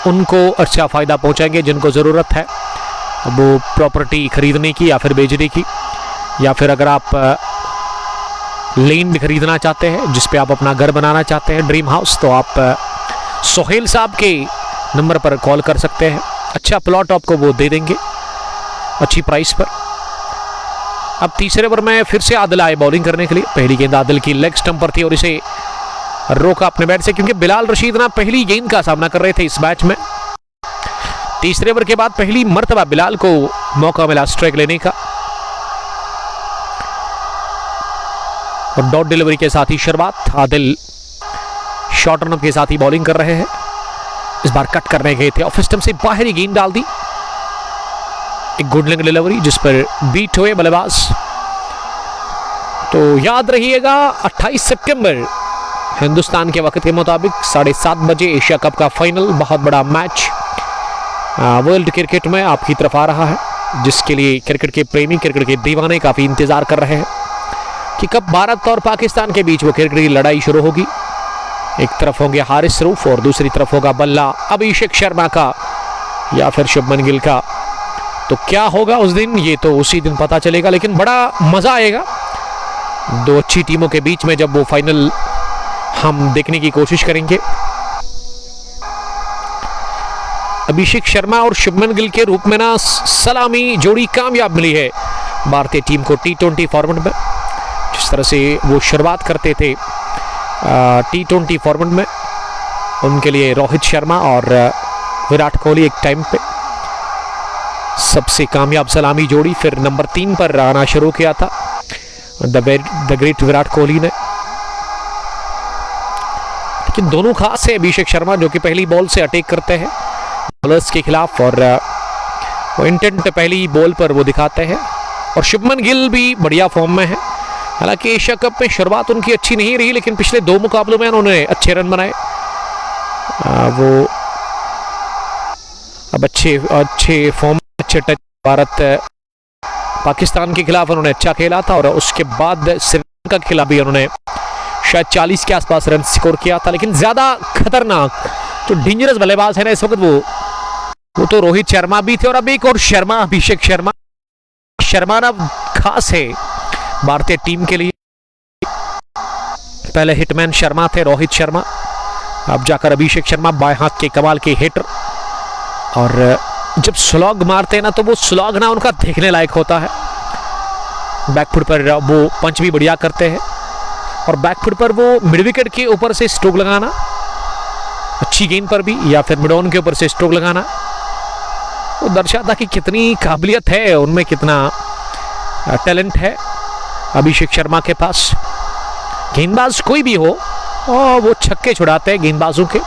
उनको अच्छा फायदा पहुंचाएंगे जिनको ज़रूरत है वो प्रॉपर्टी खरीदने की या फिर बेचने की, या फिर अगर आप लैंड खरीदना चाहते हैं जिस पे आप अपना घर बनाना चाहते हैं, ड्रीम हाउस, तो आप सोहेल साहब के नंबर पर कॉल कर सकते हैं। अच्छा प्लॉट आपको वो दे देंगे अच्छी प्राइस पर। अब तीसरे ओवर में फिर से आदिल आए बॉलिंग करने के लिए। पहली गेंद आदिल की लेग स्टंप पर थी और इसे रोका अपने बैट से, क्योंकि बिलाल रशीद ना पहली गेंद का सामना कर रहे थे इस मैच में। तीसरे ओवर के बाद पहली मर्तबा बिलाल को मौका मिला स्ट्राइक लेने का और डॉट डिलीवरी के साथ ही शुरुआत। आदिल शॉर्ट रन के साथ ही बॉलिंग कर रहे हैं, इस बार कट करने गए थे, ऑफ स्टंप से बाहरी गेंद डाल दी। एक गुड लेग डिलीवरी जिस पर बीट हुए बल्लेबाज। तो याद रहिएगा 28 सितंबर हिंदुस्तान के वक्त के मुताबिक 7:30 बजे एशिया कप का फाइनल, बहुत बड़ा मैच वर्ल्ड क्रिकेट में आपकी तरफ आ रहा है, जिसके लिए क्रिकेट के प्रेमी, क्रिकेट के दीवाने काफी इंतजार कर रहे हैं कि कब भारत और पाकिस्तान के बीच वो क्रिकेट की लड़ाई शुरू होगी। एक तरफ होंगे हारिस रूफ और दूसरी तरफ होगा बल्ला अभिषेक शर्मा का या फिर शुभमन गिल का। तो क्या होगा उस दिन, ये तो उसी दिन पता चलेगा, लेकिन बड़ा मजा आएगा दो अच्छी टीमों के बीच में जब वो फाइनल हम देखने की कोशिश करेंगे। अभिषेक शर्मा और शुभमन गिल के रूप में ना सलामी जोड़ी कामयाब मिली है भारतीय टीम को T20 फॉर्मेट में। जिस तरह से वो शुरुआत करते थे T20 फॉर्मेट में, उनके लिए रोहित शर्मा और विराट कोहली एक टाइम पे सबसे कामयाब सलामी जोड़ी, फिर नंबर 3 पर आना शुरू किया था द ग्रेट विराट कोहली ने। लेकिन दोनों खास है, अभिषेक शर्मा जो कि पहली बॉल से अटैक करते हैं बॉलर्स के खिलाफ और वो इंटेंट पहली बॉल पर वो दिखाते हैं, और शुभमन गिल भी बढ़िया फॉर्म में है। हालांकि एशिया कप में शुरुआत उनकी अच्छी नहीं रही, लेकिन पिछले 2 मुकाबलों में उन्होंने अच्छे रन बनाए। वो अब अच्छे फॉर्म, अच्छे टच। भारत पाकिस्तान के खिलाफ उन्होंने अच्छा खेला था और उसके बाद श्रीलंका के खिलाफ भी उन्होंने शायद 40 के आसपास रन स्कोर किया था। लेकिन ज्यादा खतरनाक जो डेंजरस बल्लेबाज है ना इस वक्त वो तो रोहित शर्मा भी थे, और अब एक और शर्मा, अभिषेक शर्मा ना खास है भारतीय टीम के लिए। पहले हिटमैन शर्मा थे रोहित शर्मा, अब जाकर अभिषेक शर्मा बाएं हाथ के कमाल के हिटर, और जब स्लॉग मारते हैं ना तो वो स्लॉग ना उनका देखने लायक होता है। बैकफुट पर वो पंच भी बढ़िया करते हैं, और बैकफुट पर वो मिड विकेट के ऊपर से स्ट्रोक लगाना, अच्छी गेंद पर भी, या फिर मिड ऑन के ऊपर से स्ट्रोक लगाना, वो दर्शाता कि कितनी काबिलियत है उनमें, कितना टैलेंट है अभिषेक शर्मा के पास। गेंदबाज कोई भी हो और वो छक्के छुड़ाते हैं गेंदबाजों के,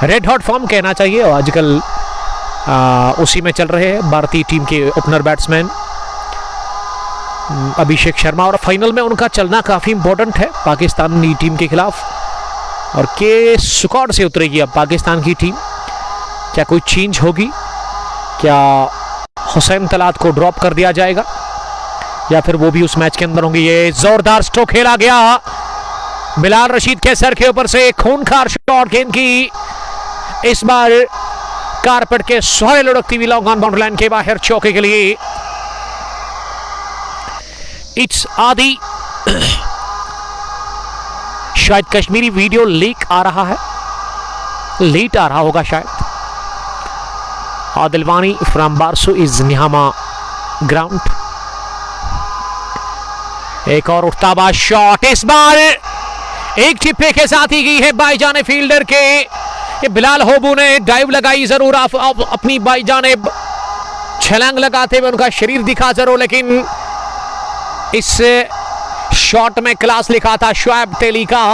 रेड हॉट फॉर्म कहना चाहिए, और आजकल उसी में चल रहे हैं भारतीय टीम के ओपनर बैट्समैन अभिषेक शर्मा। और फाइनल में उनका चलना काफी इंपॉर्टेंट है पाकिस्तानी टीम के खिलाफ। और के स्क्वाड से उतरेगी अब पाकिस्तान की टीम, क्या कोई चेंज होगी, क्या हुसैन तलात को ड्रॉप कर दिया जाएगा या फिर वो भी उस मैच के अंदर होंगे। ये जोरदार स्ट्रोक खेला गया बिलाल रशीद के सर के ऊपर से, खूंखार शॉट गेंद की, इस बार कारपेट के सहारे लुढ़कती हुई लॉन्ग ऑन बाउंड्री लाइन के बाहर चौके के लिए। इट्स आदि शायद कश्मीरी वीडियो लीक आ रहा है, लेट आ रहा होगा शायद। Adilwani from Barsu is Nihama ground. एक और उठता शॉट, इस बार एक चिप्पे के साथ ही गई है बाईजाने फील्डर के। ये बिलाल होबू ने डाइव लगाई जरूर, अपनी बाईजाने छलांग लगाते हुए उनका शरीर दिखा जरूर, लेकिन इस शॉट में क्लास लिखा था शुएब तेली का।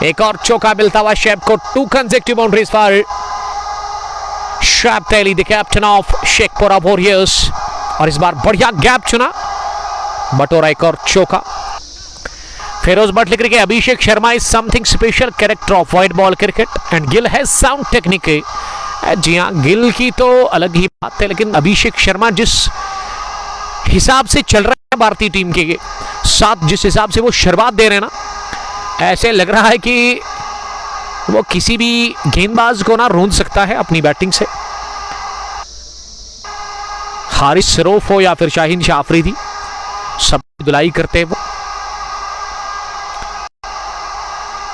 एक और चौका मिलता हुआ शुएब को। 2 consecutive boundaries for Shoaib Teli, the captain of Shekhpura warriors. और इस बार बढ़िया गैप चुना, बटोरा एक और चौका। फेरोज भट्ट लिख रहे हैं Abhishek Sharma is something special character of white ball cricket and Gill has sound technique. जी हाँ, गिल की तो अलग ही बात है, लेकिन अभिषेक शर्मा जिस हिसाब से चल रहे हैं भारतीय टीम के साथ, जिस हिसाब से वो शुरुआत दे रहे हैं ना, ऐसे लग रहा है कि वो किसी भी गेंदबाज को ना रोंद सकता है अपनी बैटिंग से। हारिस सरोफ हो या फिर शाहीन शाह अफरीदी, सब धुलाई करते हैं वो।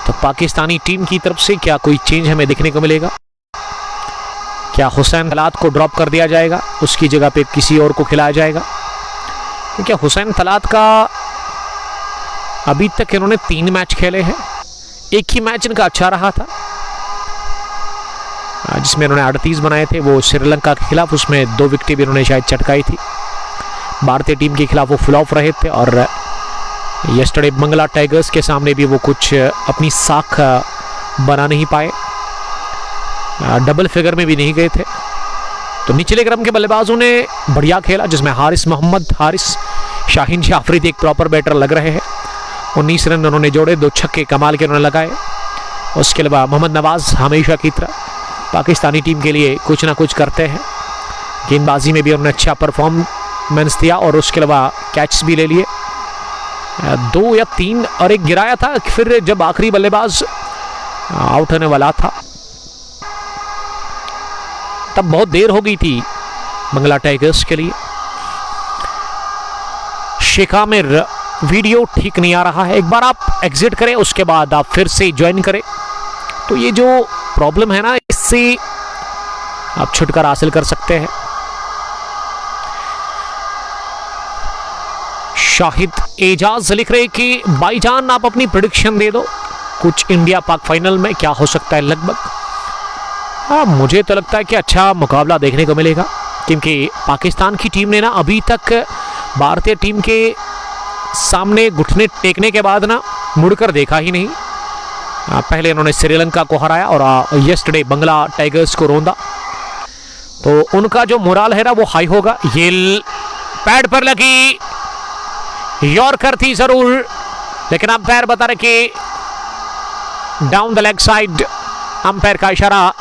तो पाकिस्तानी टीम की तरफ से क्या कोई चेंज हमें देखने को मिलेगा? क्या हुसैन तलात को ड्रॉप कर दिया जाएगा, उसकी जगह पे किसी और को खिलाया जाएगा? क्योंकि हुसैन तलात का अभी तक इन्होंने 3 मैच खेले हैं, एक ही मैच इनका अच्छा रहा था जिसमें इन्होंने 38 बनाए थे, वो श्रीलंका के खिलाफ, उसमें 2 विकेटें भी इन्होंने शायद चटकाई थी। भारतीय टीम के खिलाफ वो फुल ऑफ रहे थे और यस्टरडे बंगला टाइगर्स के सामने भी वो कुछ अपनी साख बना नहीं पाए, डबल फिगर में भी नहीं गए थे। तो निचले क्रम के बल्लेबाजों ने बढ़िया खेला, जिसमें हारिस शाहीन शाह अफरीदी एक प्रॉपर बैटर लग रहे हैं। 19 रन उन्होंने जोड़े, 2 छक्के कमाल के उन्होंने लगाए। उसके अलावा मोहम्मद नवाज हमेशा की तरह पाकिस्तानी टीम के लिए कुछ ना कुछ करते हैं। गेंदबाजी में भी उन्होंने अच्छा परफॉर्मेंस दिया और उसके अलावा कैच भी ले लिए, 2 या 3 और एक गिराया था। फिर जब आखिरी बल्लेबाज आउट होने वाला था तब बहुत देर हो गई थी बंगला टाइगर्स के लिए। शेख आमिर, वीडियो ठीक नहीं आ रहा है, एक बार आप एग्जिट करें, उसके बाद आप फिर से ज्वाइन करें, तो ये जो प्रॉब्लम है ना, इससे आप छुटकारा हासिल कर सकते हैं। शाहिद एजाज लिख रहे कि भाईजान आप अपनी प्रेडिक्शन दे दो, कुछ इंडिया पाक फाइनल में क्या हो सकता है लगभग। हाँ, मुझे तो लगता है कि अच्छा मुकाबला देखने को मिलेगा, क्योंकि पाकिस्तान की टीम ने ना अभी तक भारतीय टीम के सामने घुटने टेकने के बाद ना मुड़कर देखा ही नहीं। पहले इन्होंने श्रीलंका को हराया और यस्टरडे बंगला टाइगर्स को रोंदा, तो उनका जो मोराल है ना वो हाई होगा। ये पैड पर लगी, यॉर्कर थी जरूर, लेकिन अंपायर बता रहे कि down the leg side, umpire का इशारा।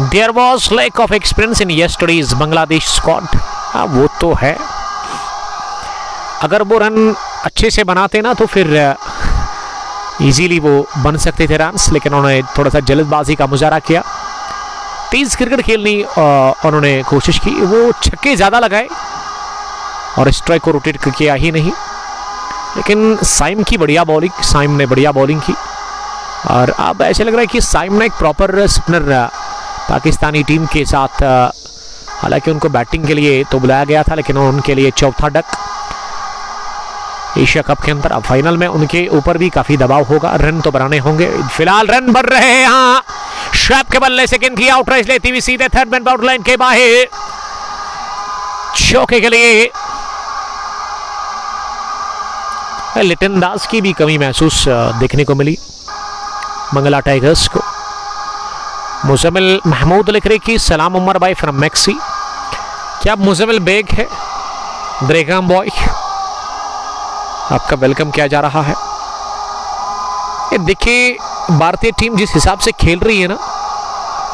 There was lack of experience in yesterday's Bangladesh squad. हाँ, वो तो है, अगर वो रन अच्छे से बनाते ना तो फिर इजीली वो बन सकते थे रन्स, लेकिन उन्होंने थोड़ा सा जल्दबाजी का मुजाहरा किया। तेज क्रिकेट खेलने उन्होंने कोशिश की, वो छक्के ज़्यादा लगाए और स्ट्राइक को रोटेट किया ही नहीं। लेकिन साइम की बढ़िया बॉलिंग, साइम ने बढ़िया बॉलिंग की और अब ऐसे लग रहा है कि साइम ने एक प्रॉपर स्पिनर पाकिस्तानी टीम के साथ, हालांकि उनको बैटिंग के लिए तो बुलाया गया था, लेकिन उनके लिए चौथा डक एशिया कप के अंदर। अब फाइनल में उनके ऊपर भी काफी दबाव होगा, रन तो बनाने होंगे। फिलहाल रन बढ़ रहे हैं यहाँ, शुएब के बल्ले से की आउट रेस लेती हुई सीधे थर्ड मैन आउट लाइन के बाहर चौके के लिए। लिटन दास की भी कमी महसूस देखने को मिली बंगला टाइगर्स को। मुजम्मिल महमूद लिख रहे कि सलाम उमर भाई फ्रॉम मैक्सी। क्या मुजम्मिल बेग है? द्रेगम बॉय, आपका वेलकम किया जा रहा है। ये देखिए, भारतीय टीम जिस हिसाब से खेल रही है ना,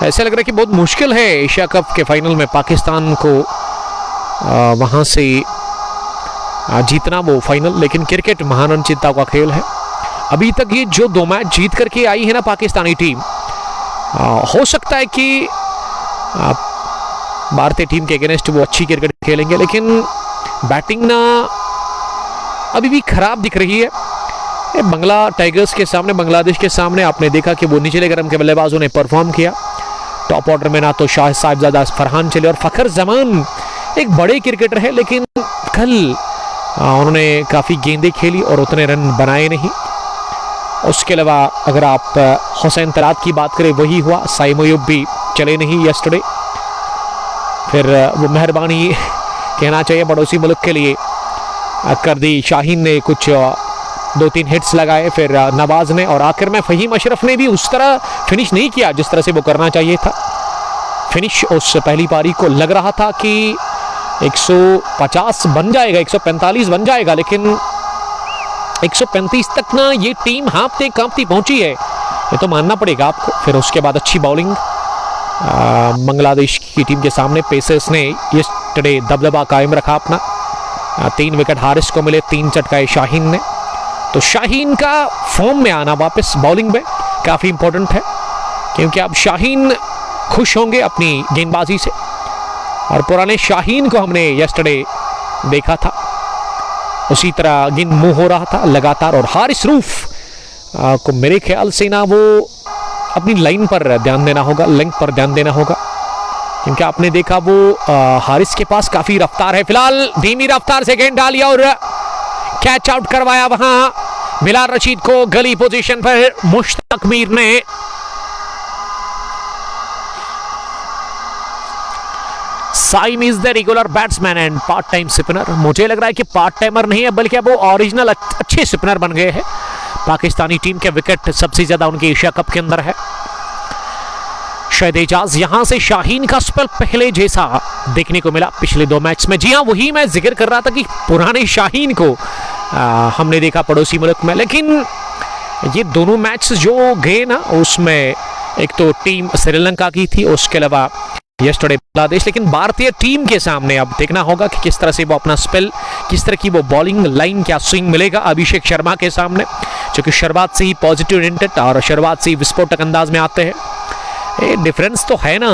ऐसा लग रहा है कि बहुत मुश्किल है एशिया कप के फाइनल में पाकिस्तान को वहां से जीतना वो फाइनल। लेकिन क्रिकेट महान अनिश्चितता का खेल है। अभी तक ये जो 2 मैच जीत करके आई है ना पाकिस्तानी टीम, हो सकता है कि भारतीय टीम के अगेंस्ट वो अच्छी क्रिकेट खेलेंगे, लेकिन बैटिंग ना अभी भी खराब दिख रही है। बंगला टाइगर्स के सामने, बांग्लादेश के सामने आपने देखा कि वो निचले क्रम के बल्लेबाजों ने परफॉर्म किया। टॉप ऑर्डर में ना तो शाह साहिबजादा, फरहान चले और फखर जमान एक बड़े क्रिकेटर है, लेकिन कल उन्होंने काफ़ी गेंदें खेली और उतने रन बनाए नहीं। उसके अलावा अगर आप हुसैन तलात की बात करें, वही हुआ। साइम अयूब भी चले नहीं यस्टरडे। फिर वो मेहरबानी कहना चाहिए पड़ोसी मुल्क के लिए कर दी। शाहीन ने कुछ 2-3 हिट्स लगाए, फिर नवाज ने, और आखिर में फ़हीम अशरफ ने भी उस तरह फिनिश नहीं किया जिस तरह से वो करना चाहिए था। फिनिश उस पहली पारी को लग रहा था कि 150 बन जाएगा, 145 बन जाएगा, लेकिन 135 तक ना ये टीम हाँफते कांपती पहुंची है, ये तो मानना पड़ेगा आपको। फिर उसके बाद अच्छी बॉलिंग बांग्लादेश की टीम के सामने। पेसर्स ने यस्टरडे दबदबा कायम रखा अपना। 3 विकेट हारिस को मिले, 3 चटकाए शाहीन ने। तो शाहीन का फॉर्म में आना वापस बॉलिंग में काफ़ी इंपॉर्टेंट है, क्योंकि अब शाहीन खुश होंगे अपनी गेंदबाजी से, और पुराने शाहीन को हमने यस्टरडे देखा था, उसी तरह गेंद मुंह हो रहा था लगातार। और हारिस रूफ को मेरे ख्याल से ना वो अपनी लाइन पर ध्यान देना होगा, लेंथ पर ध्यान देना होगा, क्योंकि आपने देखा वो हारिस के पास काफ़ी रफ्तार है। फिलहाल धीमी रफ्तार से गेंद डाली और कैच आउट करवाया वहां बिलाल रशीद को गली पोजीशन पर मुश्ताक मीर ने। Saim is the regular batsman and part time spinner. मुझे लग रहा है कि पार्ट टाइमर नहीं है, बल्कि अब वो ओरिजिनल अच्छे स्पिनर बन गए हैं। पाकिस्तानी टीम के विकेट सबसे ज्यादा उनके एशिया कप के अंदर है। शायद एजाज, यहां से शाहीन का स्पेल पहले जैसा देखने को मिला पिछले 2 मैच में। जी हां, वही मैं जिक्र कर रहा था कि पुराने शाहीन को हमने देखा पड़ोसी मुल्क में, लेकिन ये दोनों मैच जो गए ना, उसमें एक तो टीम श्रीलंका की थी, उसके अलावा यस्टरडे बांग्लादेश। लेकिन भारतीय टीम के सामने अब देखना होगा कि किस तरह से वो अपना स्पेल, किस तरह की वो बॉलिंग लाइन, क्या स्विंग मिलेगा अभिषेक शर्मा के सामने, क्योंकि शुरुआत से ही पॉजिटिव ओरिएंटेड और शुरुआत से ही विस्फोटक अंदाज में आते हैं। ये डिफरेंस तो है ना,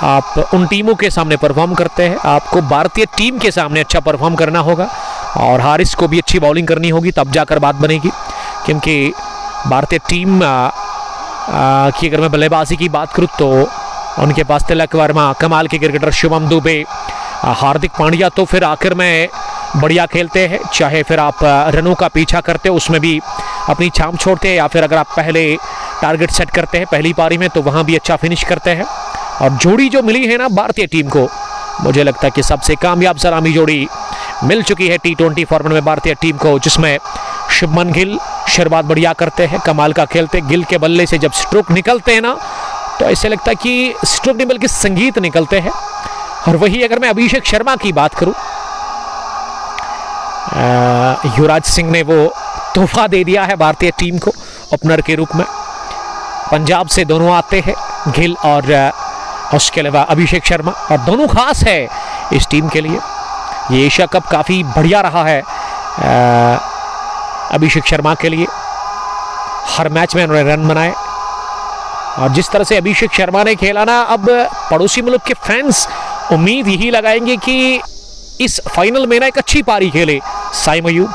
आप उन टीमों के सामने परफॉर्म करते हैं, आपको भारतीय टीम के सामने अच्छा परफॉर्म करना होगा, और हारिस को भी अच्छी बॉलिंग करनी होगी, तब जाकर बात बनेगी। क्योंकि भारतीय टीम की अगर मैं बल्लेबाजी की बात करूँ तो उनके पास तिलक वर्मा, कमाल के क्रिकेटर शुभम दुबे, हार्दिक पांड्या तो फिर आखिर में बढ़िया खेलते हैं, चाहे फिर आप रनों का पीछा करते हो उसमें भी अपनी छाप छोड़ते हैं, या फिर अगर आप पहले टारगेट सेट करते हैं पहली पारी में तो वहाँ भी अच्छा फिनिश करते हैं। और जोड़ी जो मिली है ना भारतीय टीम को, मुझे लगता है कि सबसे कामयाब सलामी जोड़ी मिल चुकी है T20 फॉर्मेट में भारतीय टीम को, जिसमें शुभमन गिल शुरुआत बढ़िया करते हैं, कमाल का खेलते। गिल के बल्ले से जब स्ट्रोक निकलते हैं ना, तो ऐसे लगता है कि स्ट्रोक नहीं बल्कि संगीत निकलते हैं। और वही अगर मैं अभिषेक शर्मा की बात करूं, युवराज सिंह ने वो तोहफा दे दिया है भारतीय टीम को ओपनर के रूप में। पंजाब से दोनों आते हैं, गिल और उसके अलावा अभिषेक शर्मा, और दोनों खास है इस टीम के लिए। ये एशिया कप काफ़ी बढ़िया रहा है अभिषेक शर्मा के लिए, हर मैच में उन्होंने रन बनाए, और जिस तरह से अभिषेक शर्मा ने खेला ना, अब पड़ोसी मुल्क के फैंस उम्मीद यही लगाएंगे कि इस फाइनल में ना एक अच्छी पारी खेले साइम अयूब।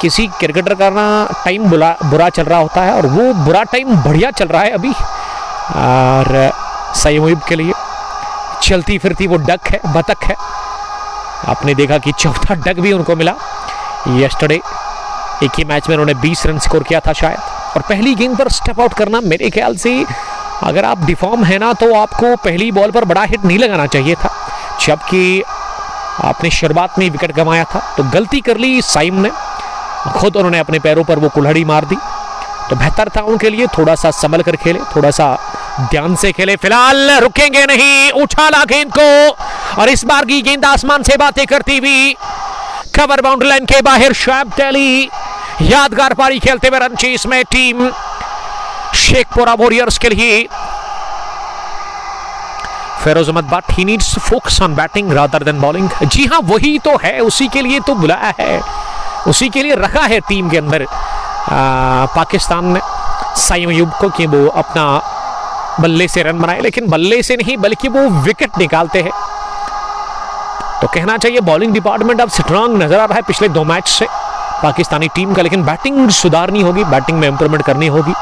किसी क्रिकेटर का ना टाइम बुरा चल रहा होता है, और वो बुरा टाइम बढ़िया चल रहा है अभी, और साइम अयूब के लिए चलती फिरती वो डक है, बतख है। आपने देखा कि चौथा डक भी उनको मिला यस्टरडे, एक ही मैच में उन्होंने 20 रन स्कोर किया था शायद। और पहली गेंद पर स्टेप आउट करना, मेरे ख्याल से अगर आप डिफॉर्म है ना, तो आपको पहली बॉल पर बड़ा हिट नहीं लगाना चाहिए था, जबकि आपने शुरुआत में विकेट गंवाया था। तो गलती कर ली साइम ने, खुद उन्होंने अपने पैरों पर वो कुल्हाड़ी मार दी, तो बेहतर था उनके लिए थोड़ा सा संभल कर खेले, थोड़ा सा ध्यान से खेले। फिलहाल रुकेंगे नहीं, उछाला गेंद को, और इस बार की गेंद आसमान से बातें करती हुई कवर बाउंड्री लाइन के बाहर। शुएब टैली यादगार पारी खेलते हुए रन चेस में टीम शेखपुरा वॉरियर्स के लिए। Feroz Ahmad Butt, he needs to focus on batting rather than bowling. जी हाँ, वही तो है, उसी के लिए तो बुलाया है, उसी के लिए रखा है टीम के अंदर पाकिस्तान ने साइम अयूब को, कि वो अपना बल्ले से रन बनाए, लेकिन बल्ले से नहीं बल्कि वो विकेट निकालते हैं। तो कहना चाहिए बॉलिंग डिपार्टमेंट अब स्ट्रांग नजर आ रहा है पिछले 2 मैच से पाकिस्तानी टीम का, लेकिन बैटिंग सुधारनी होगी, बैटिंग में इंप्रूवमेंट करनी होगी।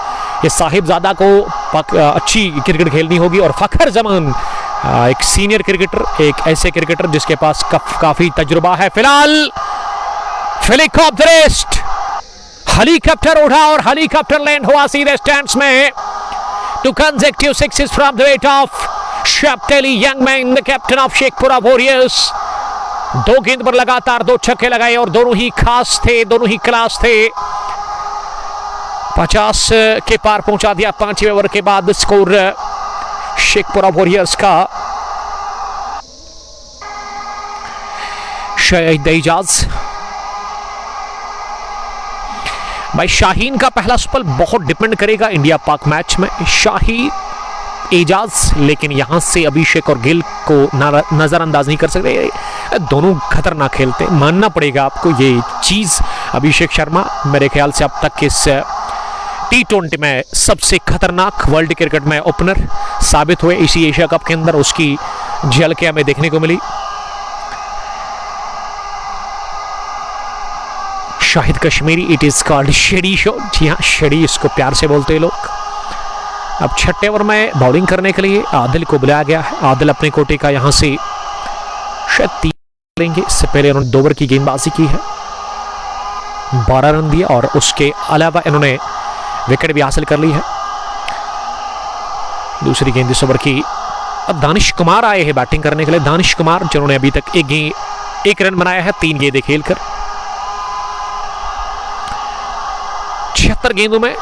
ये साहिबजादा को अच्छी क्रिकेट खेलनी होगी, और फखर जमान एक सीनियर क्रिकेटर, एक ऐसे क्रिकेटर जिसके पास काफी तजुर्बा है। फिलहाल हेलीकॉप्टर उड़ा और हेलीकॉप्टर लैंड हुआ सीधे स्टैंड्स में। 2 consecutive sixes from the weight of शैप्टेली young man, the captain of Shekhpura warriors, 2 गेंद पर लगातार 2 छक्के लगाए और दोनों ही खास थे, दोनों ही क्लास थे। 50 के पार पहुंचा दिया 5वें ओवर के बाद स्कोर शेखपुरा वॉरियर्स का। शाहिद एजाज, भाई शाहीन का पहला स्पेल बहुत डिपेंड करेगा इंडिया पाक मैच में। शाहिद एजाज, लेकिन यहां से अभिषेक और गिल को नजरअंदाज नहीं कर सकते, दोनों खतरनाक खेलते, मानना पड़ेगा आपको ये चीज। अभिषेक शर्मा मेरे ख्याल से अब तक इस T20 में सबसे खतरनाक वर्ल्ड क्रिकेट में ओपनर साबित हुए। इसी एशिया कप के अंदर उसकी झलकियां हमें देखने को मिली। Shahid Kashmiri, it is called shady shot. जी हाँ, शेडी इसको प्यार से बोलते हैं लोग। अब 6ठे ओवर में बॉलिंग करने के लिए आदिल को बुलाया गया है। आदिल अपने कोटे का यहां से शायद 3 लेंगे। इससे पहले उन्होंने 2 ओवर की गेंदबाजी की है, 12 रन दिए और उसके अलावा इन्होंने विकेट भी हासिल कर ली है। दूसरी गेंद इस ओवर की। अब दानिश कुमार आए हैं बैटिंग करने के लिए। दानिश कुमार जिन्होंने अभी तक 1 रन बनाया है 3 गेंदें खेलकर। 76 गेंदों में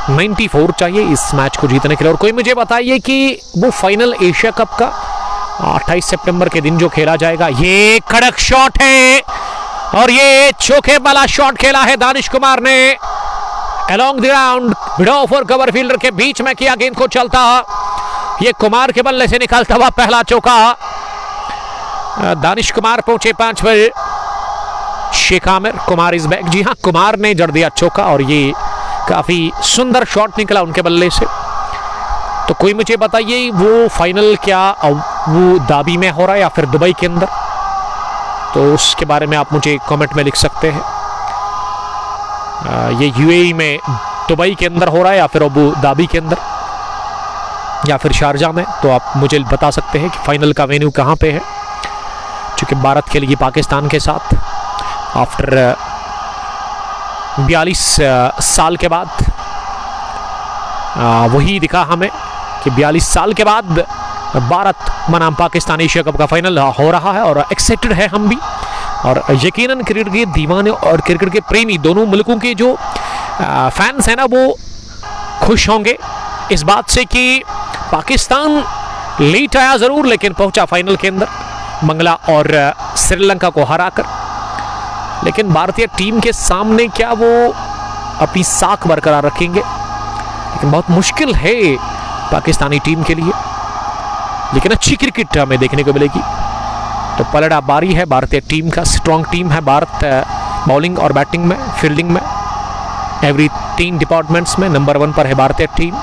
94 चाहिए इस मैच को जीतने के लिए। और कोई मुझे बताइए कि वो फाइनल एशिया कप का 28 सितंबर के दिन जो खेला जाएगा, ये कड़क शॉट है और ये चौके वाला शॉट खेला है दानिश कुमार ने along the ground, mid of और कवर फील्डर के बीच में किया गेंद को चलता। ये कुमार के बल्ले से निकलता हुआ पहला चौका। दानिश कुमार पहुंचे 5 पर। Sheikh Aamir, Kumar is back. जी हाँ, कुमार ने जड़ दिया चौका और ये काफी सुंदर शॉट निकला उनके बल्ले से। तो कोई मुझे बताइए वो फाइनल क्या वो दाबी में हो रहा है या फिर दुबई के अंदर, तो उसके बारे में आप मुझे कमेंट में लिख सकते हैं। ये यूएई में दुबई के अंदर हो रहा है या फिर अबू धाबी के अंदर या फिर शारजा में, तो आप मुझे बता सकते हैं कि फाइनल का वेन्यू कहाँ पे है। क्योंकि भारत खेलेगी पाकिस्तान के साथ आफ्टर 42 साल के बाद। वही दिखा हमें कि 42 साल के बाद भारत बनाम पाकिस्तान एशिया कप का फाइनल हो रहा है और एक्साइटेड है हम भी। और यकीनन क्रिकेट के दीवाने और क्रिकेट के प्रेमी दोनों मुल्कों के जो फैंस हैं ना, वो खुश होंगे इस बात से कि पाकिस्तान लेट आया ज़रूर लेकिन पहुंचा फाइनल के अंदर मंगला और श्रीलंका को हराकर। लेकिन भारतीय टीम के सामने क्या वो अपनी साख बरकरार रखेंगे, लेकिन बहुत मुश्किल है पाकिस्तानी टीम के लिए। लेकिन अच्छी क्रिकेट हमें देखने को मिलेगी। तो पलड़ा बारी है भारतीय टीम का। स्ट्रॉन्ग टीम है भारत बॉलिंग और बैटिंग में, फील्डिंग में, एवरी 3 डिपार्टमेंट्स में नंबर 1 पर है भारतीय टीम।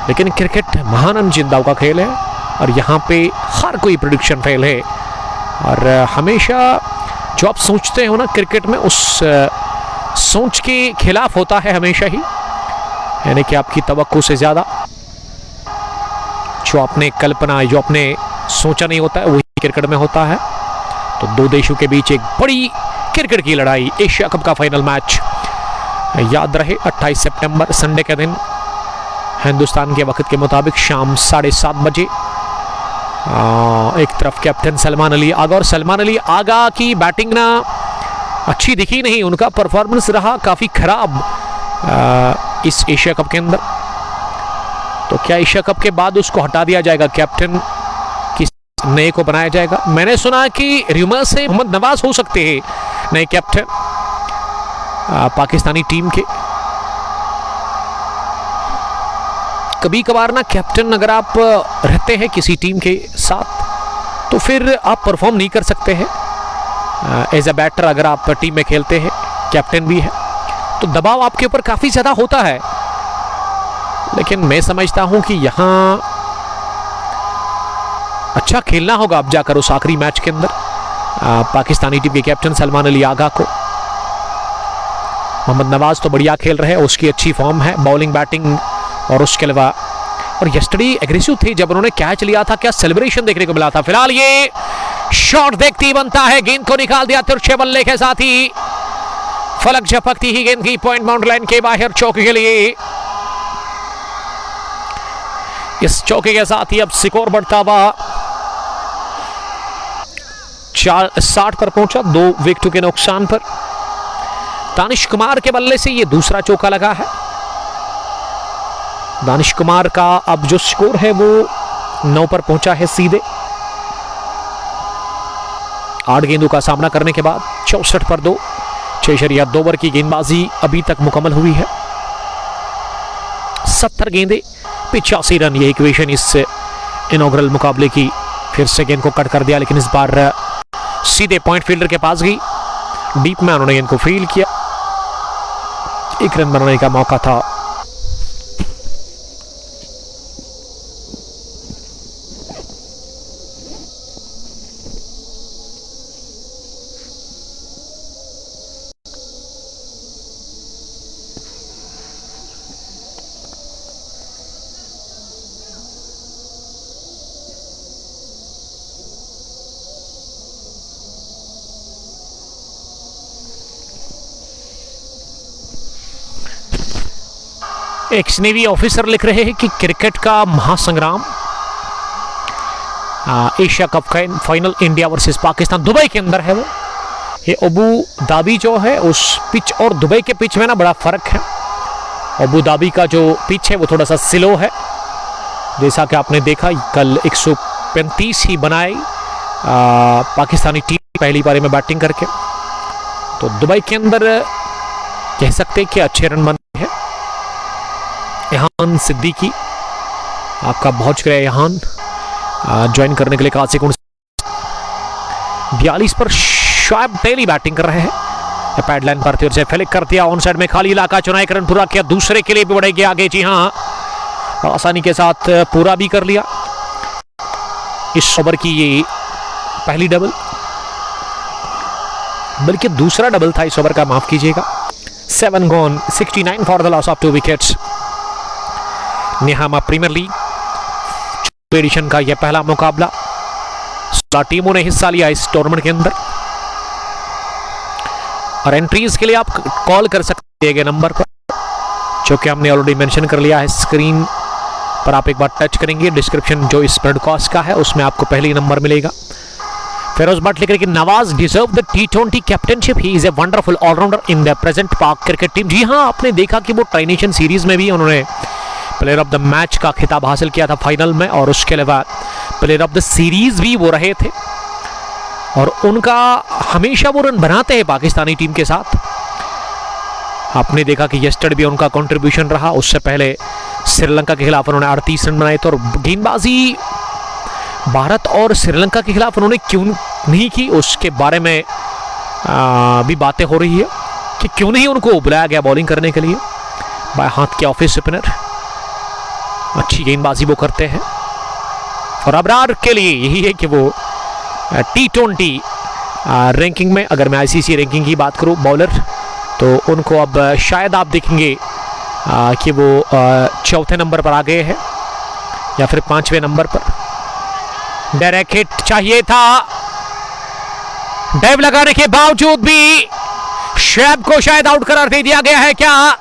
लेकिन क्रिकेट महानंद जिंदाव का खेल है और यहाँ पे हर कोई प्रेडिक्शन फेल है। और हमेशा जो आप सोचते हो ना क्रिकेट में, उस सोच के खिलाफ होता है हमेशा ही, यानी कि आपकी तवक्को से ज़्यादा जो आपने कल्पना, जो आपने सोचा नहीं होता है, वही क्रिकेट में होता है। तो 2 देशों के बीच एक बड़ी क्रिकेट की लड़ाई, एशिया कप का फाइनल मैच। याद रहे 28 सितंबर संडे के दिन हिंदुस्तान के वक्त के मुताबिक शाम 7:30 बजे। एक तरफ कैप्टन सलमान अली आगा, और सलमान अली आगा की बैटिंग ना अच्छी दिखी नहीं, उनका परफॉर्मेंस रहा काफ़ी खराब इस एशिया कप के अंदर। तो क्या एशिया कप के बाद उसको हटा दिया जाएगा, कैप्टन किस नए को बनाया जाएगा? मैंने सुना कि र्यूमर से मोहम्मद नवाज हो सकते हैं नए कैप्टन पाकिस्तानी टीम के। कभी कभार ना कैप्टन अगर आप रहते हैं किसी टीम के साथ तो फिर आप परफॉर्म नहीं कर सकते हैं। एज अ बैटर अगर आप टीम में खेलते हैं, कैप्टन भी है, तो दबाव आपके ऊपर काफ़ी ज़्यादा होता है। लेकिन मैं समझता हूं कि यहां अच्छा खेलना होगा अब जाकर उस आखिरी मैच के अंदर पाकिस्तानी टीम के कैप्टन सलमान अली आगा को। मोहम्मद नवाज तो बढ़िया खेल रहे हैं, उसकी अच्छी फॉर्म है बॉलिंग बैटिंग, और उसके अलावा और यस्टरडे एग्रेसिव थे जब उन्होंने कैच लिया था, क्या सेलिब्रेशन देखने को मिला था। फिलहाल ये शॉट देखती ही बनता है, गेंद को निकाल दिया तिरछे बल्ले के साथ ही, फलक झपकती ही गेंद की पॉइंट बाउंड्री लाइन के बाहर चौके के लिए। इस चौके के साथ ही अब स्कोर बढ़ता हुआ 60 पर पहुंचा, 2 विकेटों के नुकसान पर। दानिश कुमार के बल्ले से यह दूसरा चौका लगा है। दानिश कुमार का अब जो स्कोर है वो 9 पर पहुंचा है सीधे। 8 गेंदों का सामना करने के बाद 64 पर 2, 6.2 ओवर की गेंदबाजी अभी तक मुकम्मल हुई है। 70 गेंदे 85 रन, ये इक्वेशन इस इनॉग्रल मुकाबले की। फिर से गेंद को कट कर दिया, लेकिन इस बार सीधे पॉइंट फील्डर के पास गई। डीप में उन्होंने गेंद को फील्ड किया, 1 रन बनाने का मौका था। एक्स नेवी ऑफिसर लिख रहे हैं कि क्रिकेट का महासंग्राम, Asia cup final India versus Pakistan Dubai के अंदर है। वो ये अबू धाबी जो है उस पिच और दुबई के पिच में ना बड़ा फर्क है। अबू धाबी का जो पिच है वो थोड़ा सा स्लो है, जैसा कि आपने देखा कल 135 ही बनाई पाकिस्तानी टीम पहली पारी में बैटिंग करके। तो दुबई के अंदर कह सकते हैं कि अच्छे रन बनते हैं। यहान सिद्दीकी आपका बहुत शुक्रिया यहान ज्वाइन करने के लिए। 42 पर शोएब टेली बैटिंग कर रहे हैं। पैड लाइन पर से फेलिक कर दिया, ऑन साइड में खाली इलाका चुना, 1 रन पूरा किया, दूसरे के लिए भी बढ़ेगी आगे। जी हाँ, आसानी के साथ पूरा भी कर लिया। इस ओवर की ये पहली डबल, बल्कि दूसरा डबल था इस ओवर का, माफ कीजिएगा। 7 gone, 69 for the loss of 2 wickets. Nihama premier league edition का यह पहला मुकाबला। 16 टीमों ने हिस्सा लिया इस टूर्नामेंट के अंदर। और एंट्रीज के लिए आप कॉल कर सकते हैं नंबर पर, जो कि हमने ऑलरेडी मेंशन कर लिया है स्क्रीन पर। आप एक बार टच करेंगे, डिस्क्रिप्शन जो इस ब्रॉडकास्ट का है उसमें आपको पहली नंबर मिलेगा। फिरोज भट्ट लिख रहे कि Nawaz deserve the T20 captaincy, he is a wonderful allrounder in the present Pak cricket team. जी हाँ, आपने देखा कि वो ट्राई नेशन सीरीज में भी उन्होंने प्लेयर ऑफ द मैच का खिताब हासिल किया था फाइनल में, और उसके अलावा प्लेयर ऑफ द सीरीज भी वो रहे थे। और उनका हमेशा वो रन बनाते हैं पाकिस्तानी टीम के साथ। आपने देखा कि यस्टरडे भी उनका कंट्रीब्यूशन रहा। उससे पहले श्रीलंका के खिलाफ उन्होंने 38 रन बनाए थे। और गेंदबाजी भारत और श्रीलंका के खिलाफ उन्होंने क्यों नहीं की, उसके बारे में भी बातें हो रही है कि क्यों नहीं उनको बुलाया गया बॉलिंग करने के लिए। बाएं हाथ के ऑफ स्पिनर, अच्छी गेंदबाजी वो करते हैं। और अबरार के लिए यही है कि वो T20 रैंकिंग में, अगर मैं ICC रैंकिंग की बात करूं बॉलर, तो उनको अब शायद आप देखेंगे कि वो 4थे नंबर पर आ गए हैं या फिर 5वें नंबर पर। डायरेक्ट हिट चाहिए था, डाइव लगाने के बावजूद भी शोएब को शायद आउट करार दे दिया गया है क्या?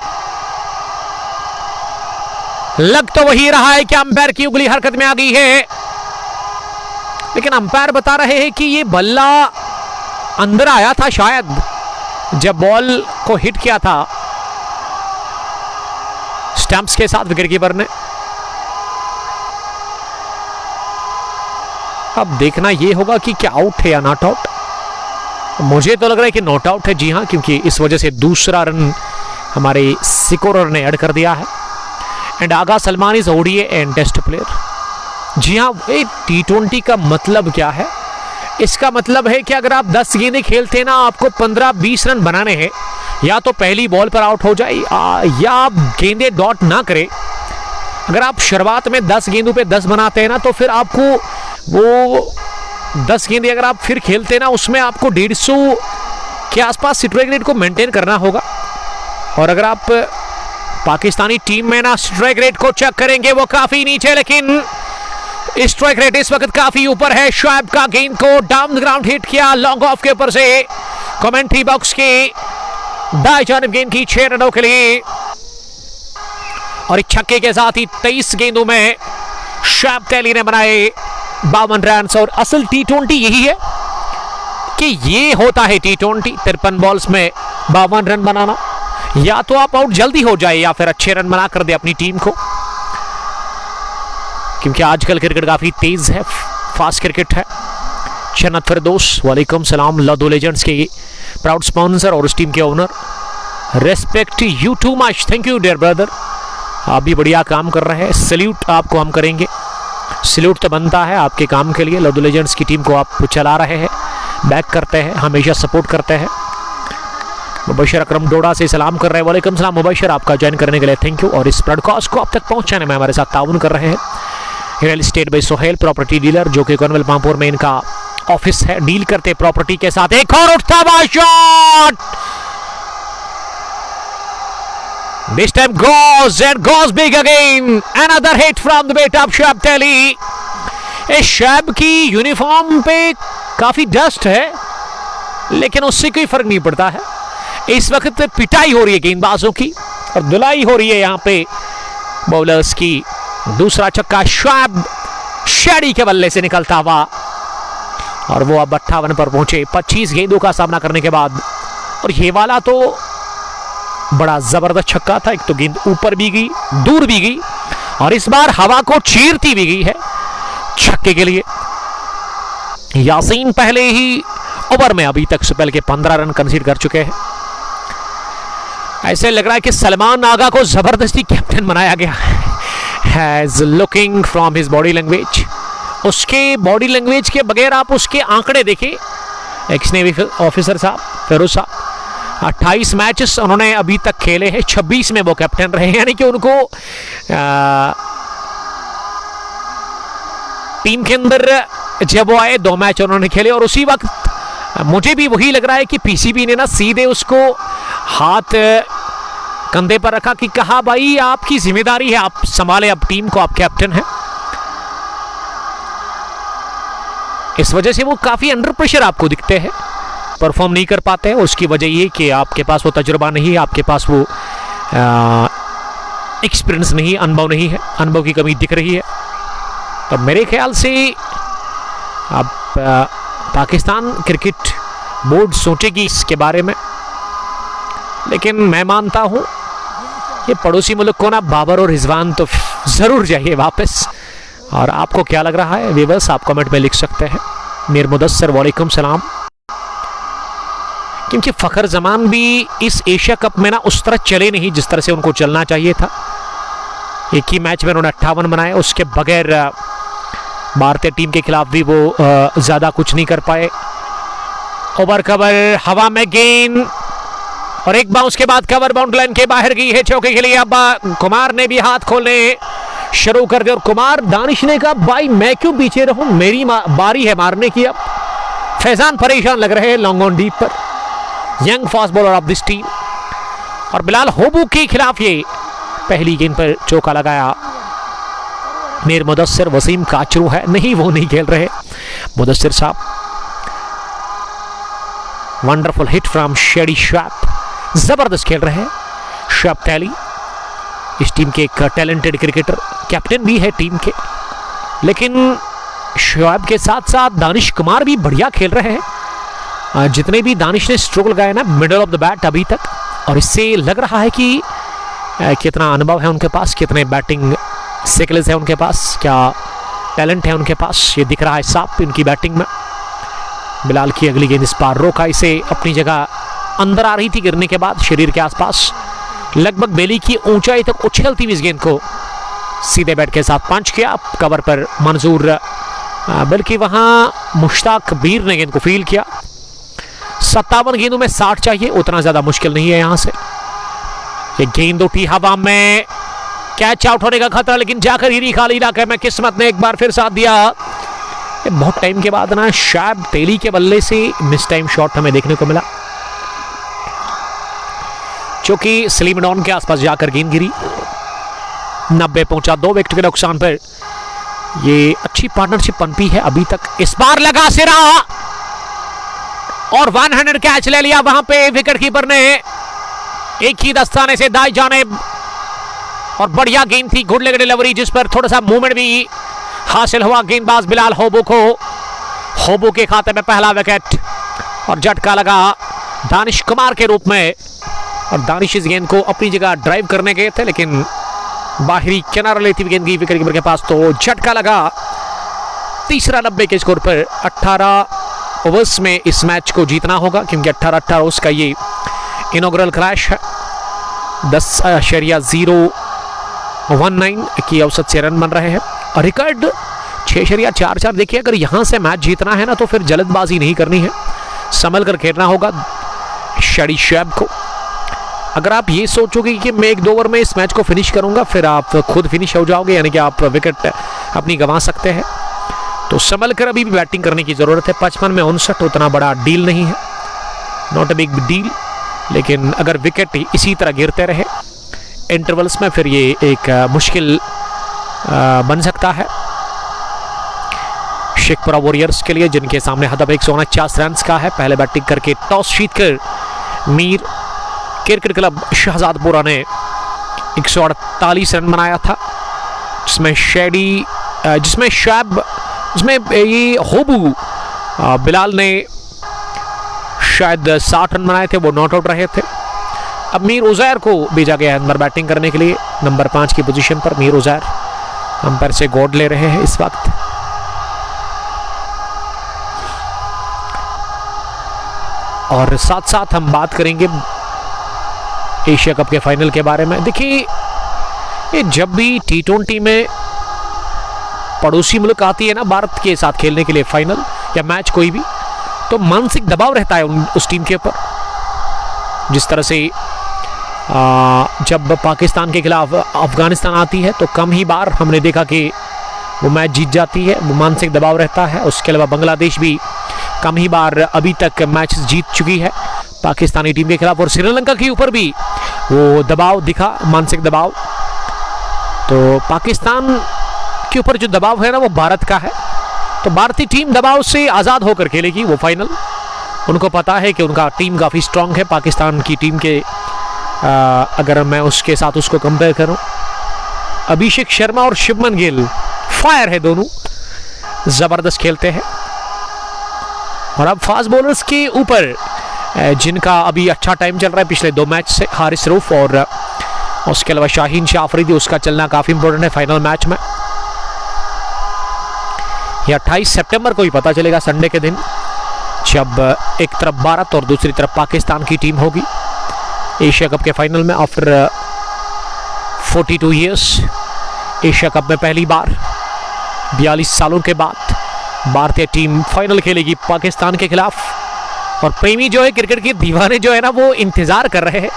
लग तो वही रहा है कि अंपायर की उंगली हरकत में आ गई है, लेकिन अंपायर बता रहे हैं कि ये बल्ला अंदर आया था शायद जब बॉल को हिट किया था स्टंप्स के साथ विकेट कीपर ने। अब देखना यह होगा कि क्या आउट है या नॉट आउट। मुझे तो लग रहा है कि नॉट आउट है, जी हाँ, क्योंकि इस वजह से दूसरा रन हमारे स्कोरर ने ऐड कर दिया है। And Agha Salman is ODI and test player. जी हाँ, T20 का मतलब क्या है? इसका मतलब है कि अगर आप 10 गेंदें खेलते हैं ना, आपको 15-20 रन बनाने हैं, या तो पहली बॉल पर आउट हो जाए या आप गेंदें डॉट ना करें। अगर आप शुरुआत में 10 गेंदों पे 10 बनाते हैं ना, तो फिर आपको वो 10 गेंदें अगर आप फिर खेलते हैं ना, उसमें आपको 150 के आसपास स्ट्राइक रेट को मेंटेन करना होगा। और अगर आप पाकिस्तानी टीम में ना स्ट्राइक रेट को चेक करेंगे, वो काफी नीचे, लेकिन स्ट्राइक रेट इस वक्त काफी ऊपर है। शोएब का गेंद को डाउन ग्राउंड हिट किया लॉन्ग ऑफ के ऊपर से, कमेंट्री बॉक्स की दाएं जानिब गेंद की 6 रनों के लिए। और एक छक्के के साथ ही 23 गेंदों में शोएब टेली ने बनाए 52 रन। और असल T20 यही है कि ये होता है T20, 53 बॉल्स में 52 रन बनाना। या तो आप आउट जल्दी हो जाए या फिर अच्छे रन बना कर दे अपनी टीम को, क्योंकि आजकल क्रिकेट काफी तेज है, फास्ट क्रिकेट है। जन्नत फिरदौस वालेकुम सलाम, लदो लेजेंड्स के प्राउड स्पॉन्सर और उस टीम के owner. Respect you too much, thank you dear brother, आप भी बढ़िया काम कर रहे हैं। सल्यूट आपको हम करेंगे, सल्यूट तो बनता है आपके काम के लिए। लदो लेजेंड्स की टीम को आप चला रहे हैं, बैक करते हैं, हमेशा सपोर्ट करते हैं। मुबशर अकरम डोडा से सलाम कर रहे हैं, वालेकुम सलाम मुबशर, आपका ज्वाइन करने के लिए थैंक यू। और इस ब्रॉडकास्ट को आप तक पहुंचाने में हमारे साथ ताउन कर रहे हैं real estate by Sohail property dealer, जो कि कॉर्नवेल पामपुर में इनका ऑफिस है। डील करते प्रॉपर्टी के साथ। एक और उठता हुआ shot, this time goes and goes big again, another hit from the bat off Shoaib Teli. इस शोएब की यूनिफॉर्म पे काफी डस्ट है, लेकिन उससे कोई फर्क नहीं पड़ता है। इस वक्त पिटाई हो रही है गेंदबाजों की और धुलाई हो रही है यहां पे बॉलर्स की। दूसरा छक्का शोएब शेडी के बल्ले से निकलता हुआ, और वो अब 58 पर पहुंचे 25 गेंदों का सामना करने के बाद। और ये वाला तो बड़ा जबरदस्त छक्का था, एक तो गेंद ऊपर भी गई, दूर भी गई, और इस बार हवा को चीरती भी गई है छक्के के लिए। यासीन पहले ही ओवर में अभी तक स्पेल के 15 रन कंसीड कर चुके हैं। ऐसे लग रहा है कि सलमान आगा को जबरदस्ती कैप्टन बनाया गया है, looking from his body language. उसके बॉडी लैंग्वेज के बगैर आप उसके आंकड़े देखिए। एक्स नेवी ऑफिसर साहब फिरोज साहब 28 मैचेस उन्होंने अभी तक खेले हैं, 26 में वो कैप्टन रहे, यानी कि उनको टीम के अंदर जब वो आए 2 मैच उन्होंने खेले। और उसी वक्त मुझे भी वही लग रहा है कि पीसीबी ने ना सीधे उसको हाथ कंधे पर रखा कि कहा भाई आपकी जिम्मेदारी है, आप संभाले अब टीम को, आप कैप्टन हैं। इस वजह से वो काफी अंडर प्रेशर आपको दिखते हैं, परफॉर्म नहीं कर पाते हैं। उसकी वजह ये कि आपके पास वो तजुर्बा नहीं है, आपके पास वो एक्सपीरियंस नहीं, अनुभव नहीं है, अनुभव की कमी दिख रही है। तो मेरे ख्याल से अब पाकिस्तान क्रिकेट बोर्ड सोचेगी इसके बारे में, लेकिन मैं मानता हूं ये पड़ोसी मुल्क को ना बाबर और रिजवान तो जरूर चाहिए वापस। और आपको क्या लग रहा है व्यूअर्स, आप कमेंट में लिख सकते हैं। मीर मुदस्सर वालेकुम सलाम। क्योंकि फखर जमान भी इस एशिया कप में ना उस तरह चले नहीं जिस तरह से उनको चलना चाहिए था। एक ही मैच में उन्होंने 58 बनाए, उसके बगैर भारतीय टीम के खिलाफ भी वो ज्यादा कुछ नहीं कर पाए। ओवर कवर, हवा में गेंद, और एक बाउंस के बाद कवर बाउंड्री लाइन के बाहर गई है चौके के लिए। अब कुमार ने भी हाथ खोलने शुरू कर दिया, और कुमार दानिश ने कहा भाई मैं क्यों पीछे रहूं, मेरी बारी है मारने की। अब फैजान परेशान लग रहे हैं लॉन्ग ऑन डीप पर, young fast bowler of this team. और बिलाल होबू के खिलाफ ये पहली गेंद पर चौका लगाया मीर मुदस्सिर। वसीम काचरू है, नहीं वो नहीं खेल रहे मुदस्सिर साहब। Wonderful hit from shady Shoaib, जबरदस्त खेल रहे हैं शोएब टेली, इस टीम के एक टैलेंटेड क्रिकेटर, कैप्टन भी है टीम के। लेकिन शोएब के साथ साथ दानिश कुमार भी बढ़िया खेल रहे हैं। जितने भी दानिश ने स्ट्रोक लगाए ना मिडल ऑफ द बैट अभी तक, और इससे लग रहा है कि कितना अनुभव है उनके पास, कितने बैटिंग स्किल्स है उनके पास, क्या टैलेंट है उनके पास, ये दिख रहा है साफ इनकी बैटिंग में। बिलाल की अगली गेंद इस पार रोका, इसे अपनी जगह अंदर आ रही थी गिरने के बाद शरीर के आसपास, लगभग बेली की ऊंचाई तक उछलती हुई इस गेंद को सीधे बैट के साथ पंच किया। कवर पर मंजूर, बल्कि वहां मुश्ताक बीर ने गेंद को फील किया। 57 गेंदों में 60 चाहिए, उतना ज्यादा मुश्किल नहीं है यहां से। ये गेंद उठी हवा में, कैच आउट होने का खतरा, लेकिन जाकर हीरी खाली इलाके में किस्मत ने एक बार फिर साथ दिया। बहुत टाइम के बाद ना शोएब टेली के बल्ले से मिस टाइम शॉट हमें देखने को मिला, क्योंकि स्लिम डाउन के आसपास जाकर गेंद गिरी। 90 पहुंचा, 2 विकेट के नुकसान पर। ये अच्छी पार्टनरशिप पनपी है अभी तक। इस बार लगा सिरा और 100 कैच ले लिया वहां पे विकेट कीपर ने, एक ही दस्ताने से दाई जाने, और बढ़िया गेंद थी, गुड लेग डिलीवरी जिस पर थोड़ा सा मूवमेंट भी हासिल हुआ गेंदबाज बिलाल होबो को। होबो के खाते में पहला विकेट और झटका लगा दानिश कुमार के रूप में। और दानिश इस गेंद को अपनी जगह ड्राइव करने गए थे, लेकिन बाहरी किनारा लेती हुई गेंद की विकेट कीपर के पास, तो झटका लगा। तीसरा 90 के स्कोर पर 18 ओवर्स में इस मैच को जीतना होगा, क्योंकि 18 ओवर्स का ये इनॉग्रल क्रैश है। 10.019 की औसत से रन बन रहे हैं और रिकॉर्ड 6.44। देखिए, अगर यहां से मैच जीतना है ना, तो फिर जल्दबाजी नहीं करनी है, संभल कर खेलना होगा शादी शैब को। अगर आप ये सोचोगे कि मैं 1-2 ओवर में इस मैच को फिनिश करूंगा, फिर आप खुद फिनिश हो जाओगे, यानी कि आप विकेट अपनी गंवा सकते हैं। तो संभल कर अभी भी बैटिंग करने की जरूरत है। 55 में 59 उतना बड़ा डील नहीं है, नॉट अ बिग डील, लेकिन अगर विकेट इसी तरह गिरते रहे इंटरवल्स में, फिर ये एक मुश्किल बन सकता है शेखपुरा वॉरियर्स के लिए, जिनके सामने हदफ 149 रन का है। पहले बैटिंग करके टॉस जीतकर मीर क्रिकेट क्लब शहजादपुरा ने 148 रन बनाया था, जिसमें ये होबू बिलाल ने शायद 60 रन बनाए थे, वो नॉट आउट रहे थे। अब मीर उजैर को भेजा गया है अंदर बैटिंग करने के लिए, नंबर 5 की पोजीशन पर मीर उजैर अंपायर से गॉड ले रहे हैं इस वक्त। और साथ साथ हम बात करेंगे एशिया कप के फाइनल के बारे में। देखिए, ये जब भी T20 में पड़ोसी मुल्क आती है ना भारत के साथ खेलने के लिए फाइनल या मैच कोई भी, तो मानसिक दबाव रहता है उस टीम के ऊपर। जिस तरह से जब पाकिस्तान के खिलाफ अफगानिस्तान आती है, तो कम ही बार हमने देखा कि वो मैच जीत जाती है, वो मानसिक दबाव रहता है। उसके अलावा बांग्लादेश भी कम ही बार अभी तक मैच जीत चुकी है पाकिस्तानी टीम के खिलाफ, और श्रीलंका के ऊपर भी वो दबाव दिखा, मानसिक दबाव। तो पाकिस्तान के ऊपर जो दबाव है ना, वो भारत का है, तो भारतीय टीम दबाव से आज़ाद होकर खेलेगी वो फाइनल। उनको पता है कि उनका टीम काफ़ी स्ट्रांग है पाकिस्तान की टीम के। अगर मैं उसके साथ उसको कंपेयर करूं, अभिषेक शर्मा और शुभमन गिल फायर है, दोनों ज़बरदस्त खेलते हैं। और अब फास्ट बॉलर्स के ऊपर जिनका अभी अच्छा टाइम चल रहा है पिछले 2 मैच से, हारिस रऊफ और उसके अलावा शाहीन शाह अफरीदी, उसका चलना काफ़ी इंपॉर्टेंट है फाइनल मैच में। यह 28 सितंबर को ही पता चलेगा, संडे के दिन, जब एक तरफ भारत और दूसरी तरफ पाकिस्तान की टीम होगी एशिया कप के फाइनल में। आफ्टर 42 ईयर्स एशिया कप में पहली बार 42 सालों के बाद भारतीय टीम फाइनल खेलेगी पाकिस्तान के खिलाफ। और प्रेमी जो है, क्रिकेट के दीवाने जो है ना, वो इंतजार कर रहे हैं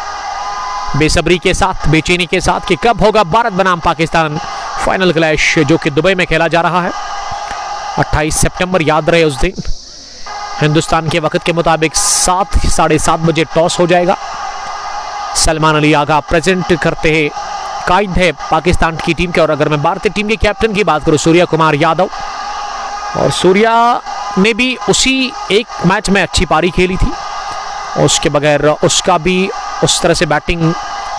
बेसब्री के साथ, बेचैनी के साथ, कि कब होगा भारत बनाम पाकिस्तान फाइनल क्लैश, जो कि दुबई में खेला जा रहा है 28 सितंबर। याद रहे उस दिन हिंदुस्तान के वक्त के मुताबिक 7-7:30 बजे टॉस हो जाएगा। सलमान अली आगा प्रेजेंट करते हैं, कायद है पाकिस्तान की टीम के। और अगर मैं भारतीय टीम के कैप्टन की बात करूं, सूर्या कुमार यादव, और सूर्या ने भी उसी एक मैच में अच्छी पारी खेली थी, और उसके बगैर उसका भी उस तरह से बैटिंग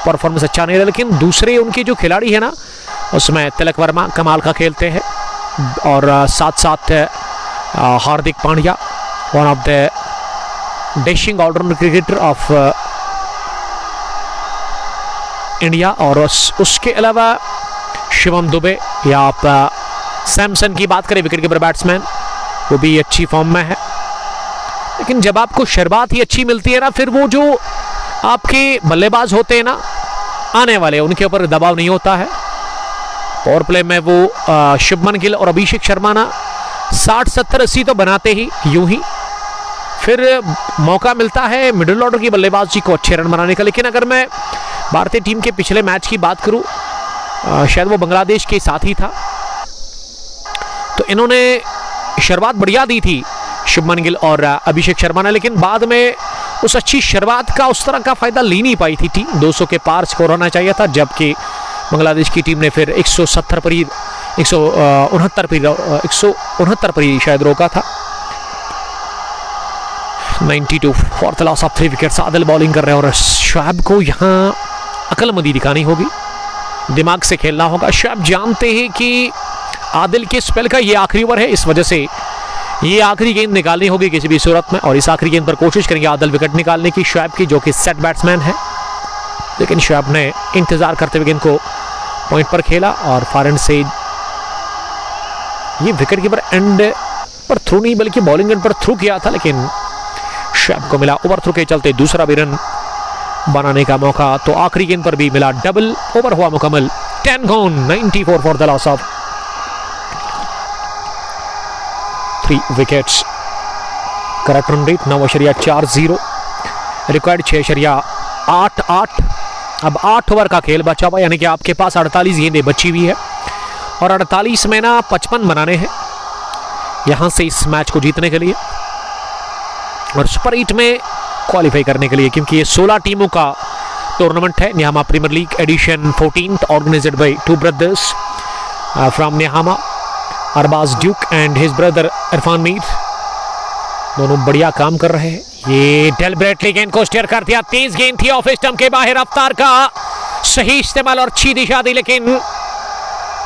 परफॉर्मेंस अच्छा नहीं रहा। लेकिन दूसरे उनके जो खिलाड़ी है ना, उसमें तिलक वर्मा कमाल का खेलते हैं, और साथ साथ Hardik Pandya, one of the dashing allrounder cricketer of India. और उसके अलावा शिवम दुबे या आप सैमसन की बात करें, विकेट कीपर बैट्समैन, वो भी अच्छी फॉर्म में है। लेकिन जब आपको शुरुआत ही अच्छी मिलती है ना, फिर वो जो आपके बल्लेबाज होते हैं ना आने वाले, उनके ऊपर दबाव नहीं होता है। पावर प्ले में वो शुभमन गिल और अभिषेक शर्मा ना 60, 70, 80 तो बनाते ही यूं ही, फिर मौका मिलता है मिडिल ऑर्डर की बल्लेबाजी को अच्छे रन बनाने का। लेकिन अगर मैं भारतीय टीम के पिछले मैच की बात करूं, शायद वो बांग्लादेश के साथ ही था, तो इन्होंने शुरुआत बढ़िया दी थी शुभमन गिल और अभिषेक शर्मा ने, लेकिन बाद में उस अच्छी शुरुआत का उस तरह का फायदा ले नहीं पाई थी टीम। 200 के पार स्कोर होना चाहिए था, जबकि बांग्लादेश की टीम ने फिर 169 पर ही शायद रोका था। 92 for the loss of 3 wickets. Adil bowling कर रहे हैं और शुएब को यहाँ अकलमंदी दिखानी होगी, दिमाग से खेलना होगा। शुएब जानते हैं कि आदिल के स्पेल का ये आखिरी ओवर है, इस वजह से ये आखिरी गेंद निकालनी होगी किसी भी सूरत में, और इस आखिरी गेंद पर कोशिश करेंगे आदिल विकेट निकालने की शुएब की, जो कि सेट बैट्समैन है। लेकिन शुएब ने इंतजार करते हुए गेंद को पॉइंट पर खेला और फार एंड से ये विकेट कीपर एंड पर थ्रू नहीं बल्कि बॉलिंग एंड पर थ्रू किया था, लेकिन शुएब को मिला ओवर थ्रू के चलते दूसरा भी रन बनाने का मौका। तो आखिरी गेंद पर भी मिला डबल, ओवर हुआ मुकम्मल, 10 gone, 94 for the loss of 3 wickets. Correct run rate 9.40, required 6.88। अब 8 ओवर का खेल बचा हुआ, यानी कि आपके पास 48 गेंदें बची हुई है और 48 में ना 55 बनाने हैं यहां से इस मैच को जीतने के लिए और सुपर 8 में क्वालिफाई करने के लिए, क्योंकि ये 16 टीमों का टूर्नामेंट है। Nihama premier league edition 14 organised by 2 brothers from Nihama, Arbaz duke and his brother Irfan Mir. दोनों बढ़िया काम कर रहे हैं। ये डेलिबरेटली गेंद को स्टेयर कर दिया, तेज गेंद थी ऑफ स्टंप के बाहर, रफ्तार का सही इस्तेमाल और अच्छी दिशा दी, लेकिन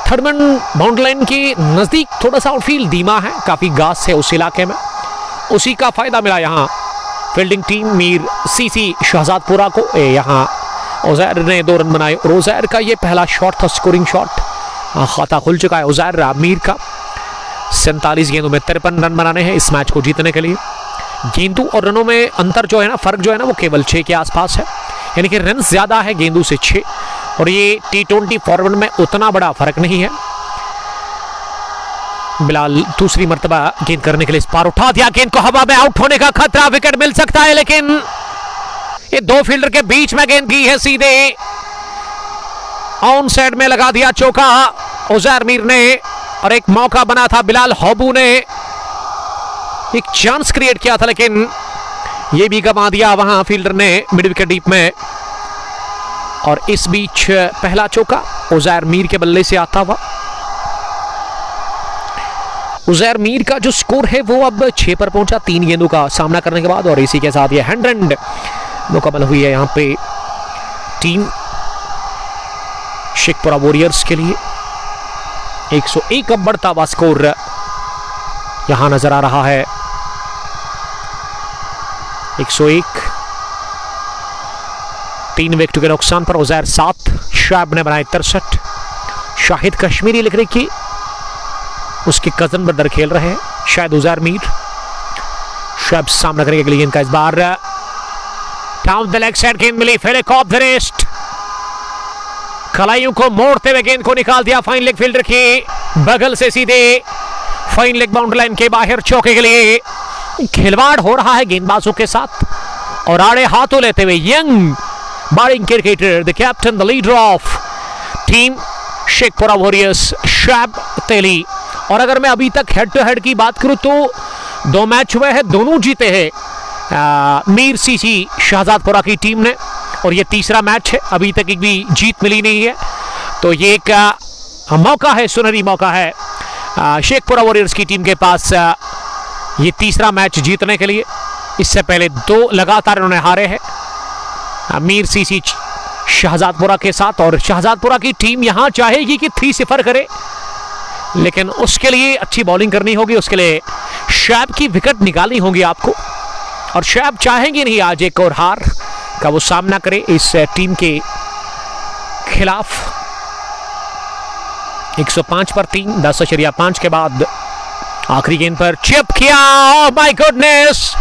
थर्ड मैन बाउंड्री लाइन के नजदीक थोड़ा सा आउटफील्ड धीमा है, काफी घास है उस इलाके में, उसी का फायदा मिला यहाँ फील्डिंग टीम मीर सीसी शहजादपुरा को। यहाँ उजैर ने 2 रन बनाए और उजैर का ये पहला शॉट था, स्कोरिंग शॉट। खाता खुल चुका है उजैर मीर का। 47 गेंदों में 53 रन बनाने हैं इस मैच को जीतने के लिए। गेंदों और रनों में अंतर जो है ना, फर्क जो है ना, वो केवल 6 के आसपास है, यानी कि रन ज्यादा है गेंदों से 6, और ये T20 फॉर्मेट में उतना बड़ा फर्क नहीं है। बिलाल दूसरी मर्तबा गेंद करने के लिए इस पार उठा दिया, गेंद को हवा में, आउट होने का खतरा, विकेट मिल सकता है, लेकिन ये 2 फील्डर के बीच में गेंद की है, सीधे ऑन साइड में लगा दिया चौका उजैर मीर ने, और एक मौका बना था बिलाल हॉबू ने, एक चांस क्रिएट किया था, लेकिन ये भी गंवा दिया वहां फील्डर ने मिड विकेट डीप में। और इस बीच पहला चौका उजैर मीर के बल्ले से आता हुआ। उजैर मीर का जो स्कोर है वो अब 6 पर पहुंचा 3 गेंदों का सामना करने के बाद, और इसी के साथ ये 100 मुकम्मल हुई है यहां पे टीम शेखपुरा वॉरियर्स के लिए। 101 अब बढ़ता हुआ स्कोर यहां नजर आ रहा है। 101, 3 विकेट के नुकसान पर उजैर 7, शुएब ने बनाए 63। शाहिद कश्मीरी लिख रही कि उसके कजन ब्रदर खेल रहे हैं, शायद उजैर मीर। शुएब सामना करेंगे अगली गेंद का, इस बार डाउन द लेग साइड गेंद मिली, फिर एक ऑफ द रेस्ट, कलाइयों को मोड़ते हुए गेंद को निकाल दिया फाइन लेग फील्डर की बगल से, सीधे फाइन लेग बाउंड्री लाइन के बाहर चौके के लिए। खिलवाड़ हो रहा है गेंदबाजों के साथ और आड़े हाथों लेते हुए young bowling cricketer, the captain, the leader of team Shekhpura warriors, Shoaib Teli. और अगर मैं अभी तक हेड टू हेड की बात करूं तो 2 मैच हुए हैं, दोनों जीते हैं मीर सीसी शहजादपुरा की टीम ने, और ये तीसरा मैच है, अभी तक एक भी जीत मिली नहीं है। तो ये एक मौका है, सुनहरी मौका है शेखपुरा वॉरियर्स की टीम के पास ये तीसरा मैच जीतने के लिए। इससे पहले 2 लगातार उन्होंने हारे हैं मीर सीसी शहजादपुरा के साथ, और शहजादपुरा की टीम यहां चाहेगी कि 3-0 करे, लेकिन उसके लिए अच्छी बॉलिंग करनी होगी, उसके लिए शुएब की विकेट निकालनी होगी आपको, और शुएब चाहेंगे नहीं आज एक और हार का वो सामना करे इस टीम के खिलाफ। 105 पर 3, 10.5 के बाद आखिरी गेंद पर चिप किया, ओह माय गुडनेस,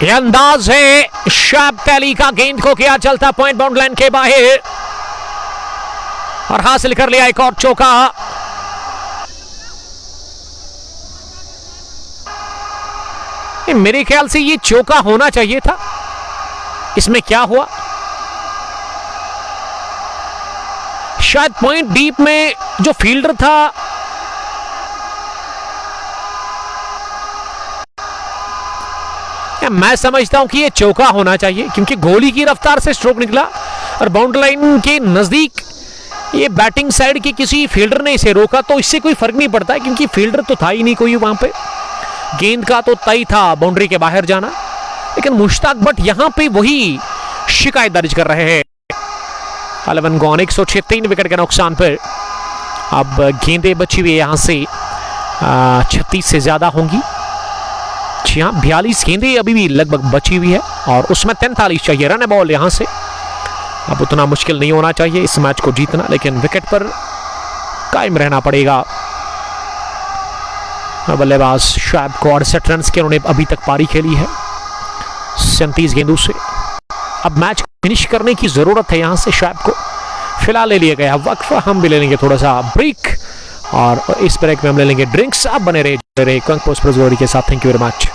ये अंदाज है शुएब तेली का, गेंद को किया चलता पॉइंट बाउंड्री लाइन के बाहर और हासिल कर लिया एक और चौका। मेरे ख्याल से ये चौका होना चाहिए था, इसमें क्या हुआ, शायद पॉइंट डीप में जो फील्डर था मैं समझता हूं कि ये चौका होना चाहिए, क्योंकि गोली की रफ्तार से स्ट्रोक निकला और बाउंड्री लाइन के नजदीक ये बैटिंग साइड के किसी फील्डर ने इसे रोका, तो इससे कोई फर्क नहीं पड़ता है, क्योंकि फील्डर तो था ही नहीं कोई वहां पे, गेंद का तो तय था बाउंड्री के बाहर जाना। लेकिन मुश्ताक भट्ट यहां पे वही शिकायत दर्ज कर रहे हैं। 11 गॉन, 106, 3 विकेट के नुकसान पर अब गेंदें बची हुई यहाँ से 36 से ज़्यादा होंगी। जी हाँ, 42 गेंदें अभी भी लगभग बची हुई है और उसमें 43 चाहिए रन बॉल यहाँ से। अब उतना मुश्किल नहीं होना चाहिए इस मैच को जीतना, लेकिन विकेट पर कायम रहना पड़ेगा। बल्लेबाज शायद को 68 रन के उन्होंने अभी तक पारी खेली है 37 गेंदों से। अब मैच फिनिश करने की ज़रूरत है यहाँ से शायद को। फिलहाल ले लिया गया वक्फा, हम भी ले लेंगे थोड़ा सा ब्रेक और इस ब्रेक में हम ले लेंगे ड्रिंक्स। आप बने रहे कंग पोस्ट के साथ। Thank you very much.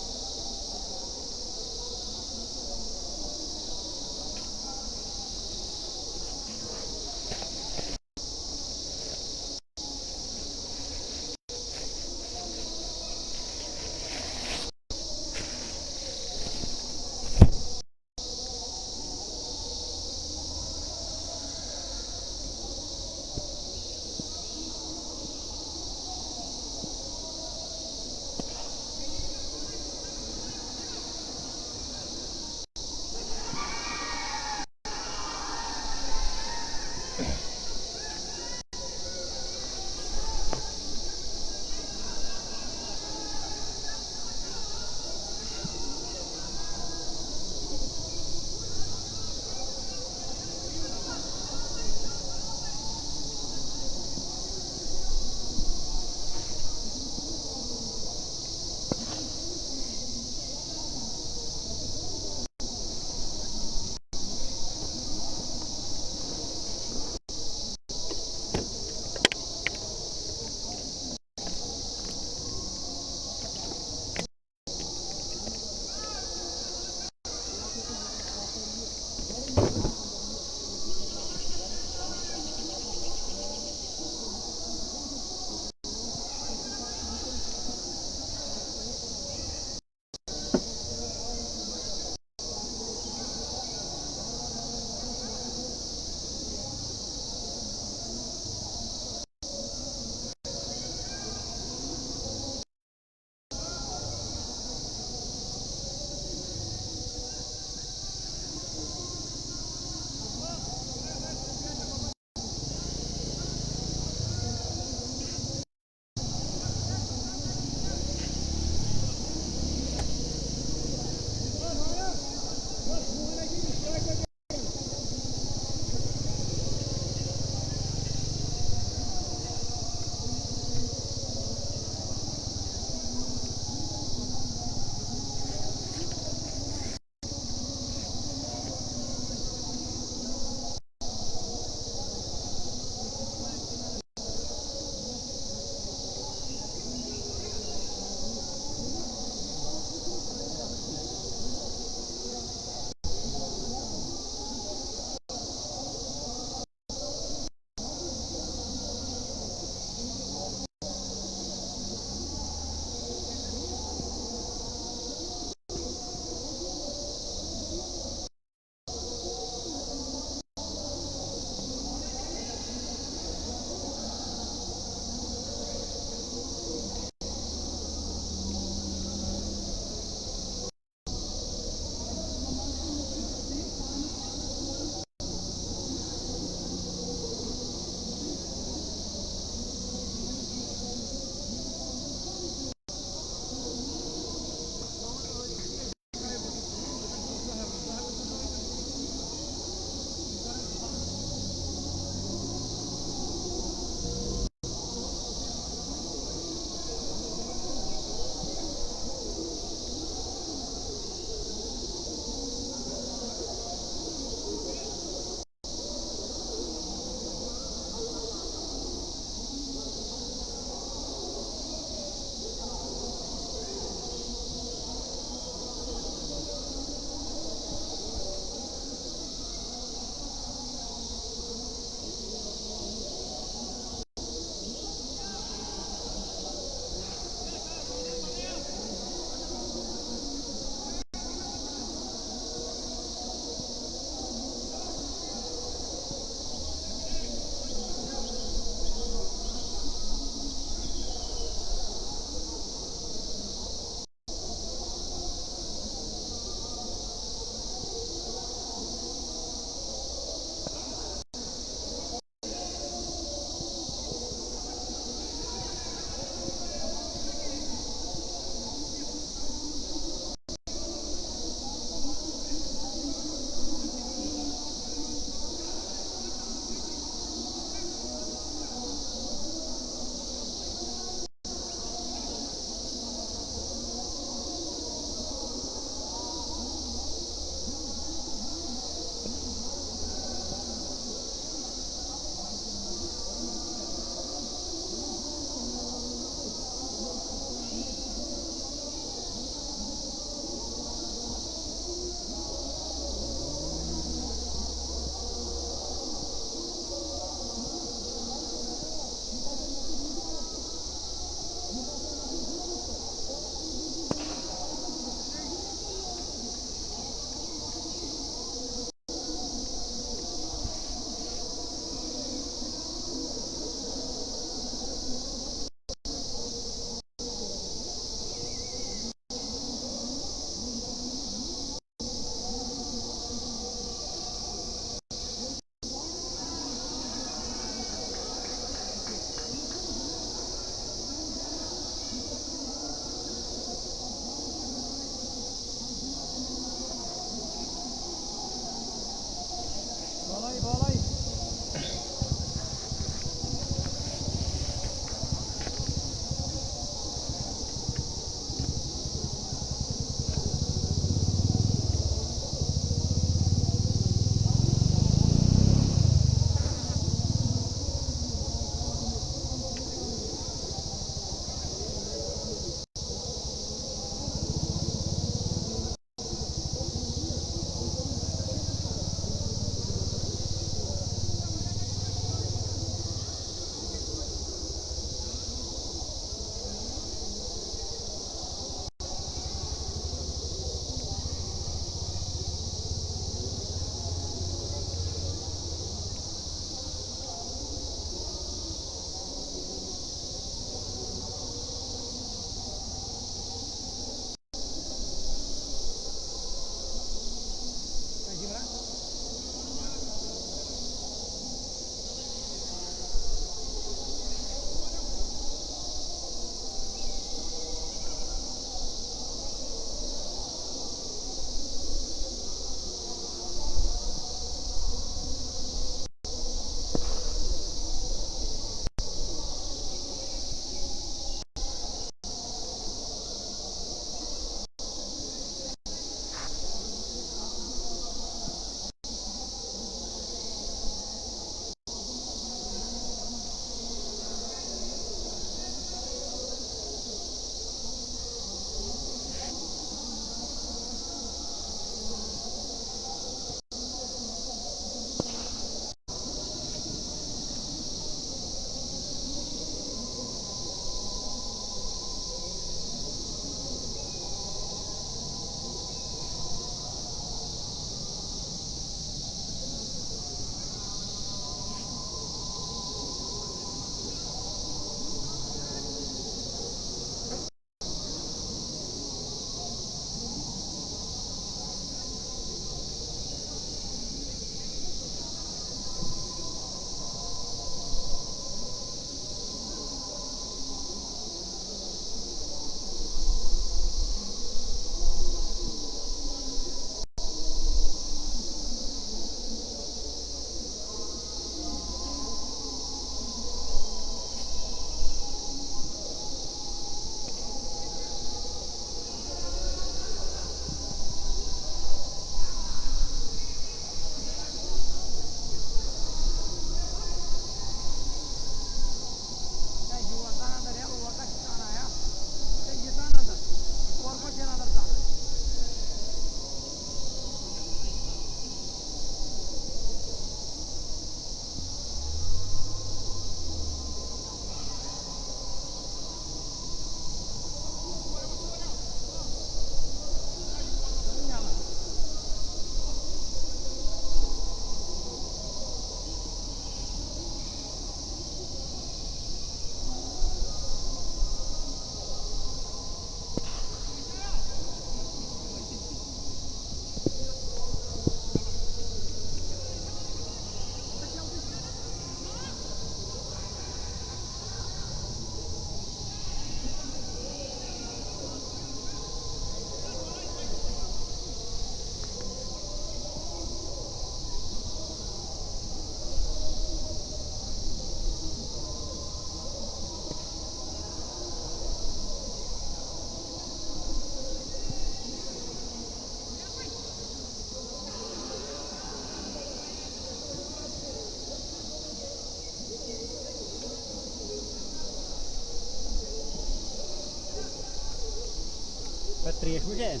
3 meteen.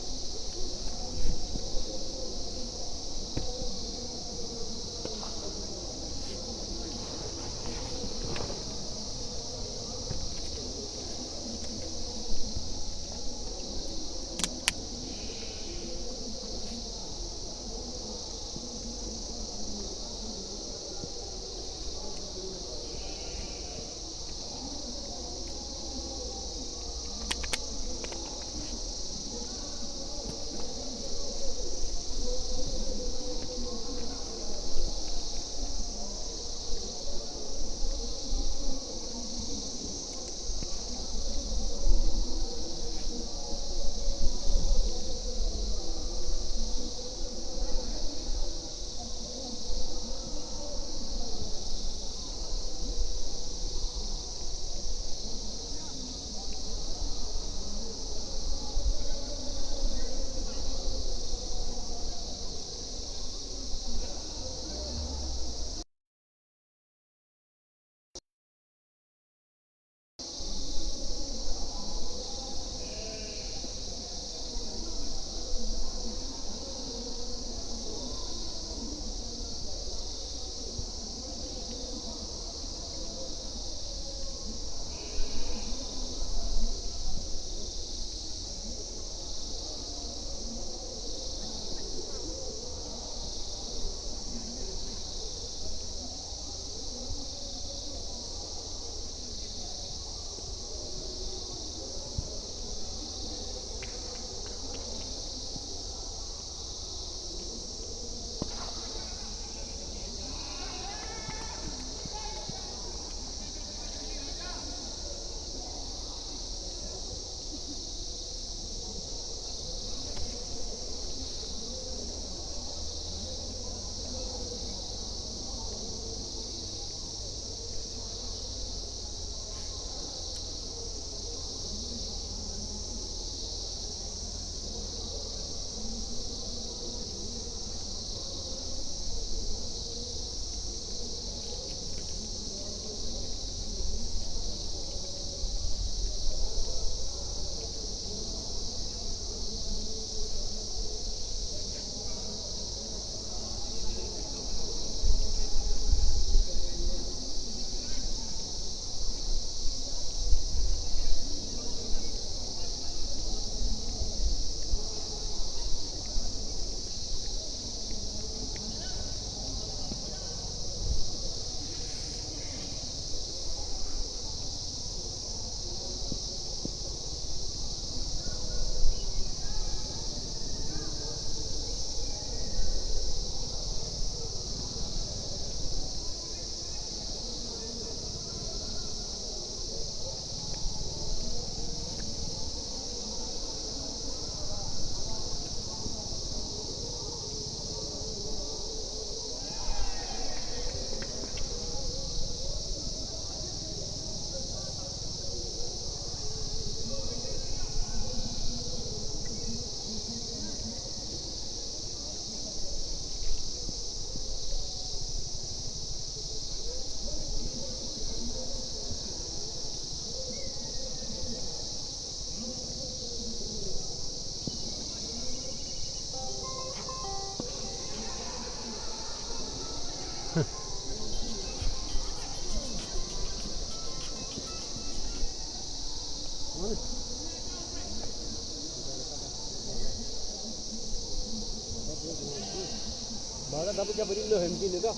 Baga dapat dia beri lo hemkin itu.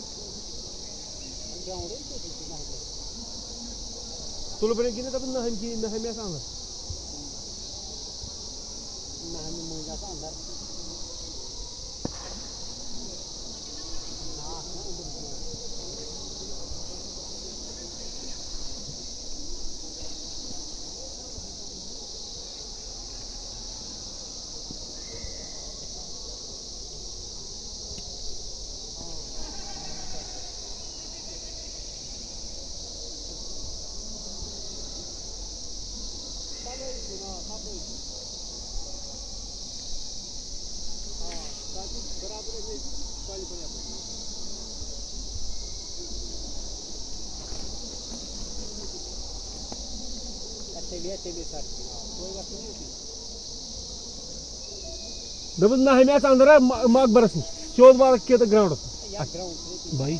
Angka orang tu sih nak. Tulu beri kini dapat nak hemkin nak hemnya sana. Nak hem mungkin sana. TV साथ कोई बात नहीं होती दोपन ना मैच अंदर मकबरस नश चौध बार के ग्राउंड भाई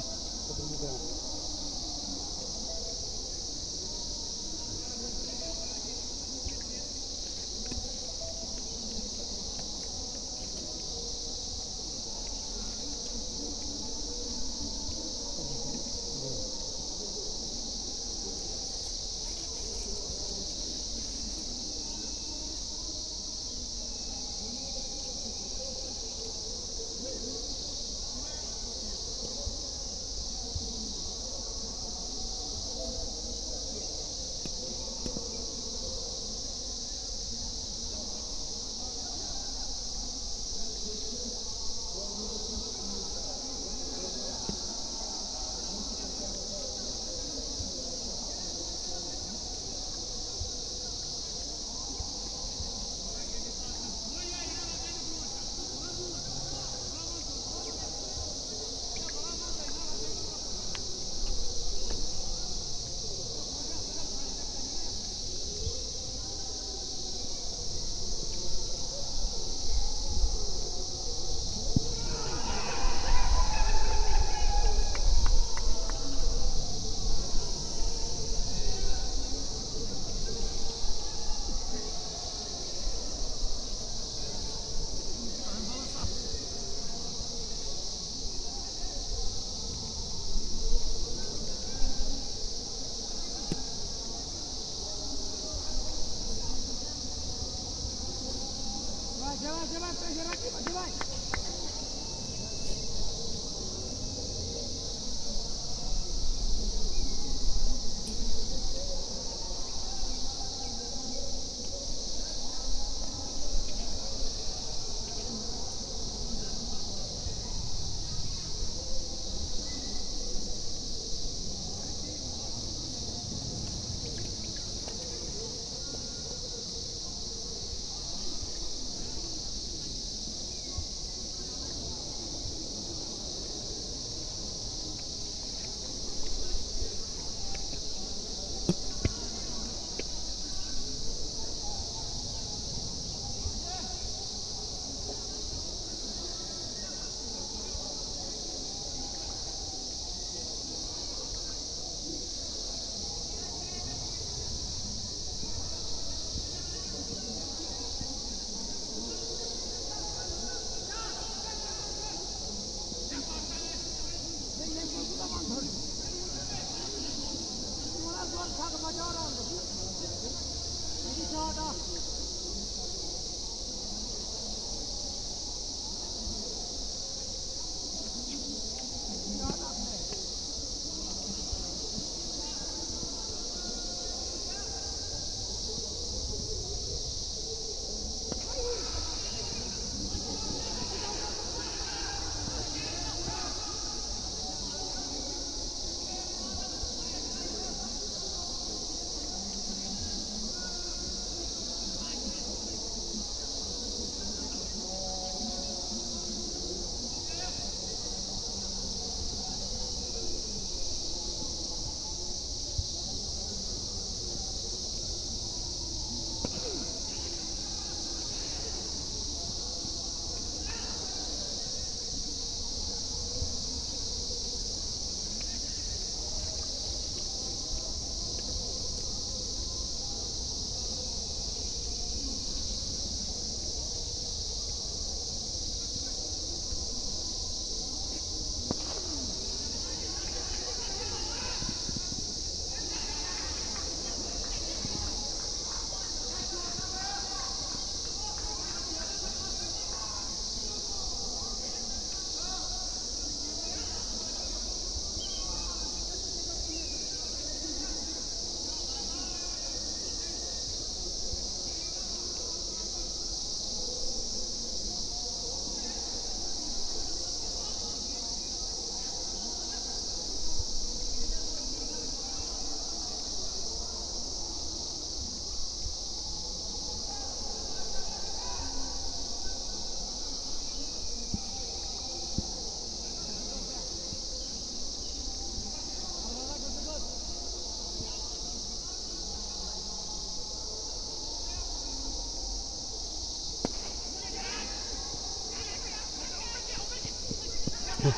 है